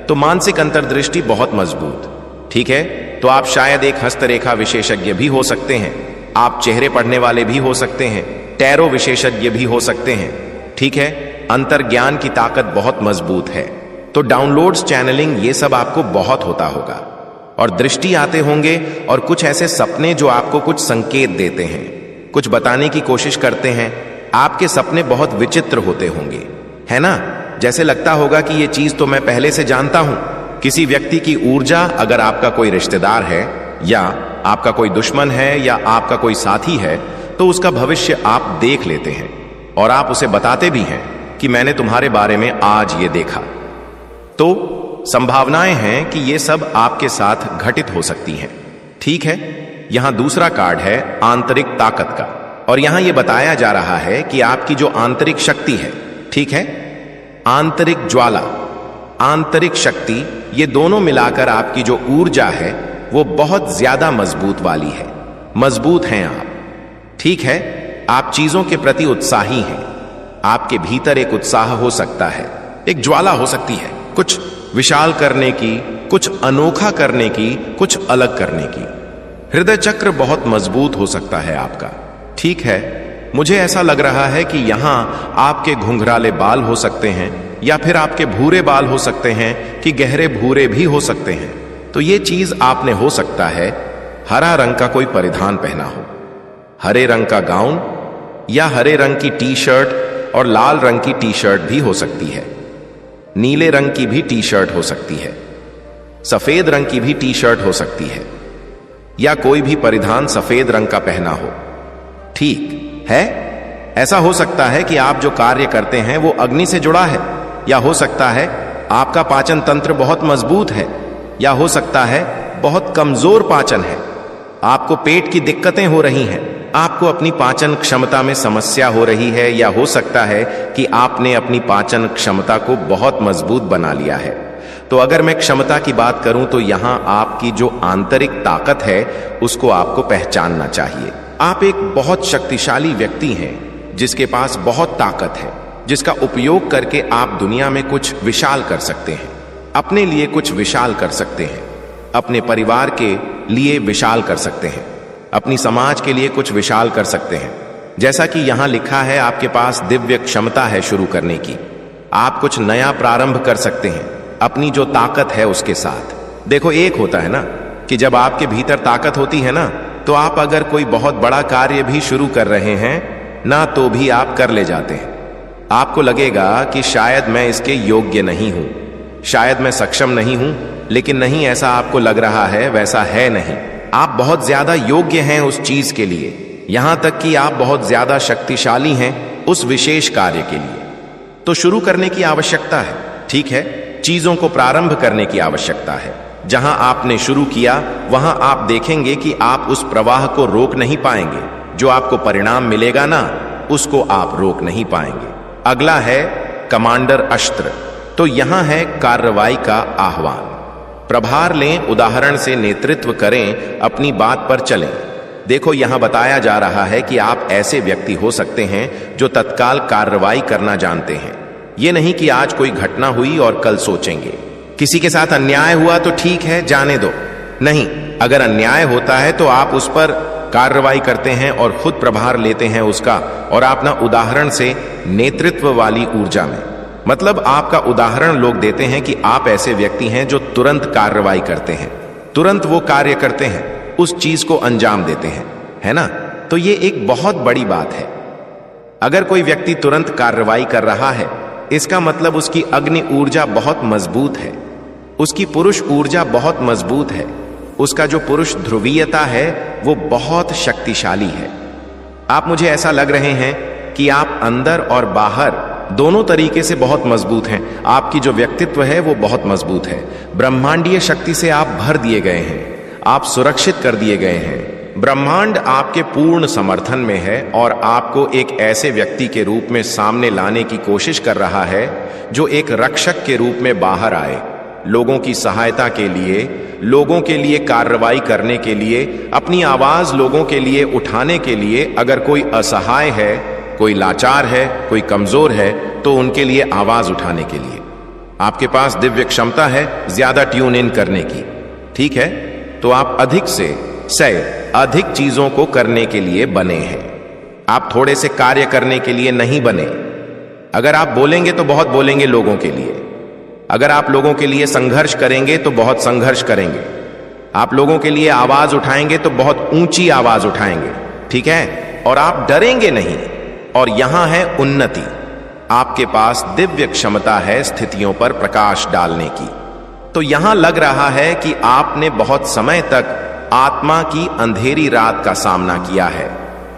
तो मानसिक अंतर्दृष्टि बहुत मजबूत, ठीक है। तो आप शायद एक हस्तरेखा विशेषज्ञ भी हो सकते हैं, आप चेहरे पढ़ने वाले भी हो सकते हैं, टैरो विशेषज्ञ भी हो सकते हैं, ठीक है। अंतर्ज्ञान की ताकत बहुत मजबूत है। तो डाउनलोड्स, चैनलिंग, ये सब आपको बहुत होता होगा। और दृष्टि आते होंगे और कुछ ऐसे सपने जो आपको कुछ संकेत देते हैं, कुछ बताने की कोशिश करते हैं, आपके सपने बहुत विचित्र होते होंगे, है ना? जैसे लगता होगा कि ये चीज तो मैं पहले से जानता हूं। किसी व्यक्ति की ऊर्जा, अगर आपका कोई रिश्तेदार है या आपका कोई दुश्मन है या आपका कोई साथी है, तो उसका भविष्य आप देख लेते हैं और आप उसे बताते भी हैं कि मैंने तुम्हारे बारे में आज ये देखा। तो संभावनाएं हैं कि ये सब आपके साथ घटित हो सकती हैं। ठीक है, यहां दूसरा कार्ड है आंतरिक ताकत का, और यहां यह बताया जा रहा है कि आपकी जो आंतरिक शक्ति है, ठीक है, आंतरिक ज्वाला, आंतरिक शक्ति, ये दोनों मिलाकर आपकी जो ऊर्जा है वो बहुत ज्यादा मजबूत वाली है। मजबूत हैं आप, ठीक है। आप चीजों के प्रति उत्साही हैं। आपके भीतर एक उत्साह हो सकता है, एक ज्वाला हो सकती है, कुछ विशाल करने की, कुछ अनोखा करने की, कुछ अलग करने की। हृदय चक्र बहुत मजबूत हो सकता है आपका, ठीक है। मुझे ऐसा लग रहा है कि यहां आपके घुंघराले बाल हो सकते हैं, या फिर आपके भूरे बाल हो सकते हैं, कि गहरे भूरे भी हो सकते हैं। तो ये चीज आपने हो सकता है हरा रंग का कोई परिधान पहना हो, हरे रंग का गाउन या हरे रंग की टी शर्ट, और लाल रंग की टी शर्ट भी हो सकती है। नीले रंग की भी टी शर्ट हो सकती है, सफेद रंग की भी टी शर्ट हो सकती है, या कोई भी परिधान सफेद रंग का पहना हो, ठीक है। ऐसा हो सकता है कि आप जो कार्य करते हैं वो अग्नि से जुड़ा है, या हो सकता है आपका पाचन तंत्र बहुत मजबूत है, या हो सकता है बहुत कमजोर पाचन है, आपको पेट की दिक्कतें हो रही हैं, आपको अपनी पाचन क्षमता में समस्या हो रही है, या हो सकता है कि आपने अपनी पाचन क्षमता को बहुत मजबूत बना लिया है। तो अगर मैं क्षमता की बात करूं तो यहां आपकी जो आंतरिक ताकत है उसको आपको पहचानना चाहिए। आप एक बहुत शक्तिशाली व्यक्ति हैं जिसके पास बहुत ताकत है, जिसका उपयोग करके आप दुनिया में कुछ विशाल कर सकते हैं, अपने लिए कुछ विशाल कर सकते हैं, अपने परिवार के लिए विशाल कर सकते हैं, अपनी समाज के लिए कुछ विशाल कर सकते हैं। जैसा कि यहां लिखा है, आपके पास दिव्य क्षमता है शुरू करने की। आप कुछ नया प्रारंभ कर सकते हैं अपनी जो ताकत है उसके साथ। देखो, एक होता है ना कि जब आपके भीतर ताकत होती है ना, तो आप अगर कोई बहुत बड़ा कार्य भी शुरू कर रहे हैं ना, तो भी आप कर ले जाते हैं। आपको लगेगा कि शायद मैं इसके योग्य नहीं हूं, शायद मैं सक्षम नहीं हूं, लेकिन नहीं, ऐसा आपको लग रहा है, वैसा है नहीं। आप बहुत ज्यादा योग्य हैं उस चीज के लिए, यहां तक कि आप बहुत ज्यादा शक्तिशाली हैं उस विशेष कार्य के लिए। तो शुरू करने की आवश्यकता है, ठीक है, चीजों को प्रारंभ करने की आवश्यकता है। जहां आपने शुरू किया वहां आप देखेंगे कि आप उस प्रवाह को रोक नहीं पाएंगे। जो आपको परिणाम मिलेगा ना, उसको आप रोक नहीं पाएंगे। अगला है कमांडर अस्त्र। तो यहां है कार्रवाई का आह्वान। प्रभार लें, उदाहरण से नेतृत्व करें, अपनी बात पर चलें। देखो, यहां बताया जा रहा है कि आप ऐसे व्यक्ति हो सकते हैं जो तत्काल कार्रवाई करना जानते हैं। ये नहीं कि आज कोई घटना हुई और कल सोचेंगे। किसी के साथ अन्याय हुआ तो ठीक है, जाने दो। नहीं, अगर अन्याय होता है तो आप उस पर कार्रवाई करते हैं और खुद प्रभार लेते हैं उसका, और अपना उदाहरण से नेतृत्व वाली ऊर्जा में, मतलब आपका उदाहरण लोग देते हैं कि आप ऐसे व्यक्ति हैं जो तुरंत कार्रवाई करते हैं, तुरंत वो कार्य करते हैं, उस चीज को अंजाम देते हैं, है ना? तो ये एक बहुत बड़ी बात है। अगर कोई व्यक्ति तुरंत कार्रवाई कर रहा है, इसका मतलब उसकी अग्नि ऊर्जा बहुत मजबूत है, उसकी पुरुष ऊर्जा बहुत मजबूत है, उसका जो पुरुष ध्रुवीयता है वो बहुत शक्तिशाली है। आप, मुझे ऐसा लग रहे हैं कि आप अंदर और बाहर दोनों तरीके से बहुत मजबूत हैं। आपकी जो व्यक्तित्व है वो बहुत मजबूत है। ब्रह्मांडीय शक्ति से आप भर दिए गए हैं, आप सुरक्षित कर दिए गए हैं। ब्रह्मांड आपके पूर्ण समर्थन में है और आपको एक ऐसे व्यक्ति के रूप में सामने लाने की कोशिश कर रहा है जो एक रक्षक के रूप में बाहर आए, लोगों की सहायता के लिए, लोगों के लिए कार्रवाई करने के लिए, अपनी आवाज लोगों के लिए उठाने के लिए। अगर कोई असहाय है, कोई लाचार है, कोई कमजोर है, तो उनके लिए आवाज उठाने के लिए आपके पास दिव्य क्षमता है ज्यादा ट्यून इन करने की, ठीक है? तो आप अधिक से अधिक चीजों को करने के लिए बने हैं। आप थोड़े से कार्य करने के लिए नहीं बने। अगर आप बोलेंगे तो बहुत बोलेंगे लोगों के लिए, अगर आप लोगों के लिए संघर्ष करेंगे तो बहुत संघर्ष करेंगे, आप लोगों के लिए आवाज उठाएंगे तो बहुत ऊंची आवाज उठाएंगे, ठीक है? और आप डरेंगे नहीं, और यहां है उन्नति। आपके पास दिव्य क्षमता है स्थितियों पर प्रकाश डालने की। तो यहां लग रहा है कि आपने बहुत समय तक आत्मा की अंधेरी रात का सामना किया है,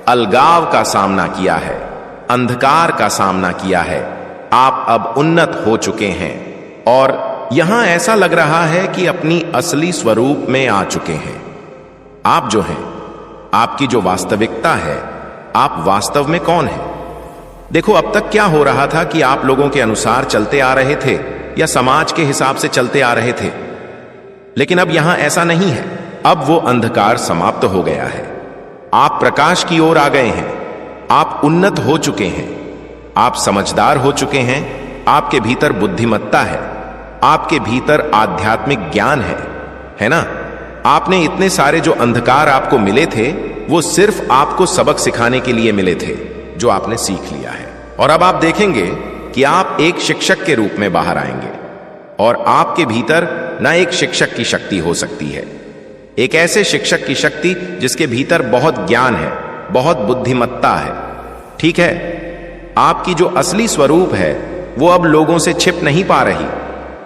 अलगाव का सामना किया है, अंधकार का सामना किया है। आप अब उन्नत हो चुके हैं और यहां ऐसा लग रहा है कि अपनी असली स्वरूप में आ चुके हैं। आप जो हैं, आपकी जो वास्तविकता है, आप वास्तव में कौन हैं? देखो, अब तक क्या हो रहा था कि आप लोगों के अनुसार चलते आ रहे थे या समाज के हिसाब से चलते आ रहे थे, लेकिन अब यहां ऐसा नहीं है। अब वो अंधकार समाप्त हो गया है। आप प्रकाश की ओर आ गए हैं। आप उन्नत हो चुके हैं। आप समझदार हो चुके हैं। आपके भीतर बुद्धिमत्ता है। आपके भीतर आध्यात्मिक ज्ञान है ना? आपने इतने सारे जो अंधकार आपको मिले थे, वो सिर्फ आपको सबक सिखाने के लिए मिले थे, जो आपने सीख लिया है। और अब आप देखेंगे कि आप एक शिक्षक के रूप में बाहर आएंगे और आपके भीतर ना एक शिक्षक की शक्ति हो सकती है, एक ऐसे शिक्षक की शक्ति जिसके भीतर बहुत ज्ञान है, बहुत बुद्धिमत्ता है। ठीक है, आपकी जो असली स्वरूप है वो अब लोगों से छिप नहीं पा रही।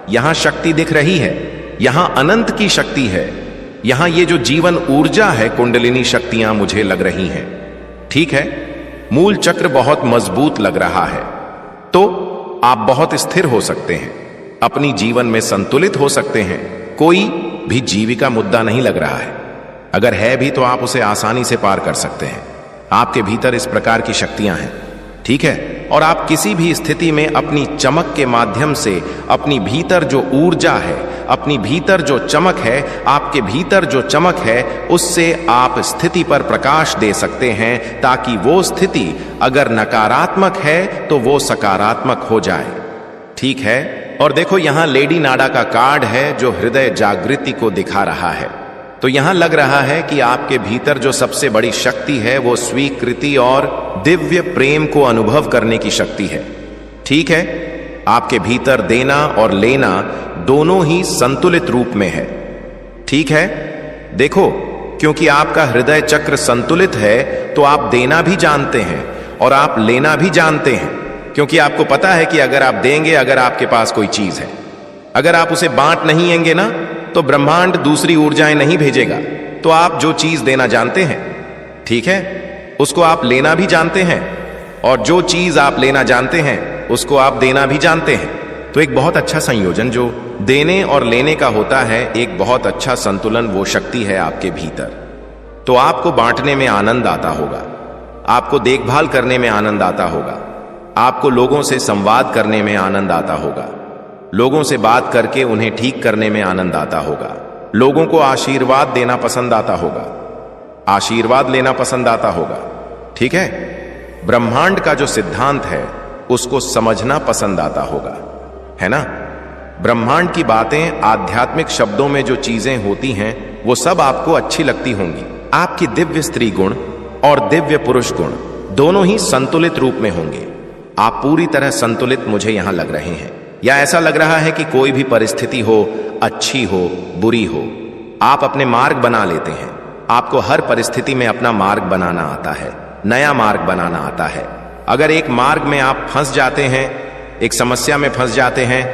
यहां शक्ति दिख रही है, यहां अनंत की शक्ति है, यहां ये जो जीवन ऊर्जा है, कुंडलिनी शक्तियां मुझे लग रही हैं। ठीक है, मूल चक्र बहुत मजबूत लग रहा है। तो आप बहुत स्थिर हो सकते हैं, अपनी जीवन में संतुलित हो सकते हैं। कोई भी जीविका मुद्दा नहीं लग रहा है। अगर है भी तो आप उसे आसानी से पार कर सकते हैं। आपके भीतर इस प्रकार की शक्तियां हैं। ठीक है, और आप किसी भी स्थिति में अपनी चमक के माध्यम से अपनी भीतर जो ऊर्जा है, अपनी भीतर जो चमक है, आपके भीतर जो चमक है, उससे आप स्थिति पर प्रकाश दे सकते हैं, ताकि वो स्थिति अगर नकारात्मक है तो वो सकारात्मक हो जाए। ठीक है, और देखो यहां लेडी नाडा का कार्ड है जो हृदय जागृति को दिखा रहा है। तो यहां लग रहा है कि आपके भीतर जो सबसे बड़ी शक्ति है वो स्वीकृति और दिव्य प्रेम को अनुभव करने की शक्ति है। ठीक है, आपके भीतर देना और लेना दोनों ही संतुलित रूप में है। ठीक है, देखो, क्योंकि आपका हृदय चक्र संतुलित है तो आप देना भी जानते हैं और आप लेना भी जानते हैं, क्योंकि आपको पता है कि अगर आप देंगे, अगर आपके पास कोई चीज है, अगर आप उसे बांट नहीं लेंगे ना, तो ब्रह्मांड दूसरी ऊर्जाएं नहीं भेजेगा। तो आप जो चीज देना जानते हैं, ठीक है, उसको आप लेना भी जानते हैं, और जो चीज आप लेना जानते हैं उसको आप देना भी जानते हैं। तो एक बहुत अच्छा संयोजन जो देने और लेने का होता है, एक बहुत अच्छा संतुलन, वो शक्ति है आपके भीतर। तो आपको बांटने में आनंद आता होगा, आपको देखभाल करने में आनंद आता होगा, आपको लोगों से संवाद करने में आनंद आता होगा, लोगों से बात करके उन्हें ठीक करने में आनंद आता होगा, लोगों को आशीर्वाद देना पसंद आता होगा, आशीर्वाद लेना पसंद आता होगा। ठीक है, ब्रह्मांड का जो सिद्धांत है उसको समझना पसंद आता होगा, है ना? ब्रह्मांड की बातें, आध्यात्मिक शब्दों में जो चीजें होती हैं वो सब आपको अच्छी लगती होंगी। आपकी दिव्य स्त्री गुण और दिव्य पुरुष गुण दोनों ही संतुलित रूप में होंगे। आप पूरी तरह संतुलित मुझे यहां लग रहे हैं, या ऐसा लग रहा है कि कोई भी परिस्थिति हो, अच्छी हो, बुरी हो, आप अपने मार्ग बना लेते हैं। आपको हर परिस्थिति में अपना मार्ग बनाना आता है, नया मार्ग बनाना आता है। अगर एक मार्ग में आप फंस जाते हैं, एक समस्या में फंस जाते हैं,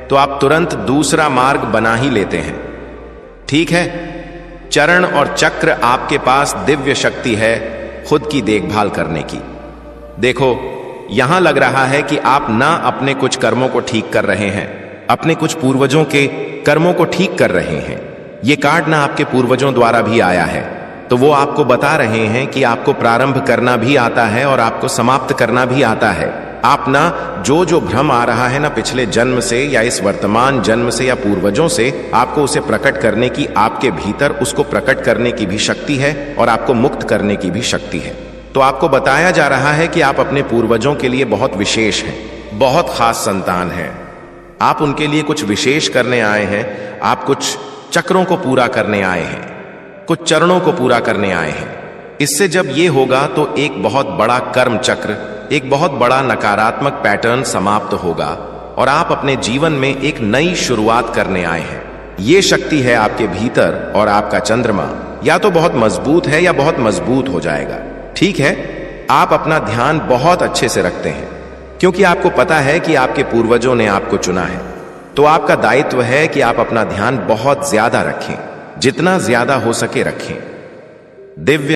तो आप तुरंत दूसरा मार्ग बना ही लेते हैं। ठीक है, चरण और चक्र आपके पास दिव्य शक्ति है खुद की देखभाल करने की। देखो, यहां लग रहा है कि आप ना अपने कुछ कर्मों को ठीक कर रहे हैं, अपने कुछ पूर्वजों के कर्मों को ठीक कर रहे हैं। ये कार्ड ना आपके पूर्वजों द्वारा भी आया है, तो वो आपको बता रहे हैं कि आपको प्रारंभ करना भी आता है और आपको समाप्त करना भी आता है। आप ना जो भ्रम आ रहा है ना पिछले जन्म से या इस वर्तमान जन्म से या पूर्वजों से, आपको उसे प्रकट करने की, आपके भीतर उसको प्रकट करने की भी शक्ति है और आपको मुक्त करने की भी शक्ति है। तो आपको बताया जा रहा है कि आप अपने पूर्वजों के लिए बहुत विशेष हैं, बहुत खास संतान हैं। आप उनके लिए कुछ विशेष करने आए हैं, आप कुछ चक्रों को पूरा करने आए हैं, कुछ चरणों को पूरा करने आए हैं। इससे जब ये होगा तो एक बहुत बड़ा कर्म चक्र, एक बहुत बड़ा नकारात्मक पैटर्न समाप्त होगा और आप अपने जीवन में एक नई शुरुआत करने आए हैं। ये शक्ति है आपके भीतर और आपका चंद्रमा या तो बहुत मजबूत है या बहुत मजबूत हो जाएगा। ठीक है, आप अपना ध्यान बहुत अच्छे से रखते हैं क्योंकि आपको पता है कि आपके पूर्वजों ने आपको चुना है। तो आपका दायित्व है कि आप अपना ध्यान बहुत ज्यादा रखें, जितना ज्यादा हो सके रखें। दिव्य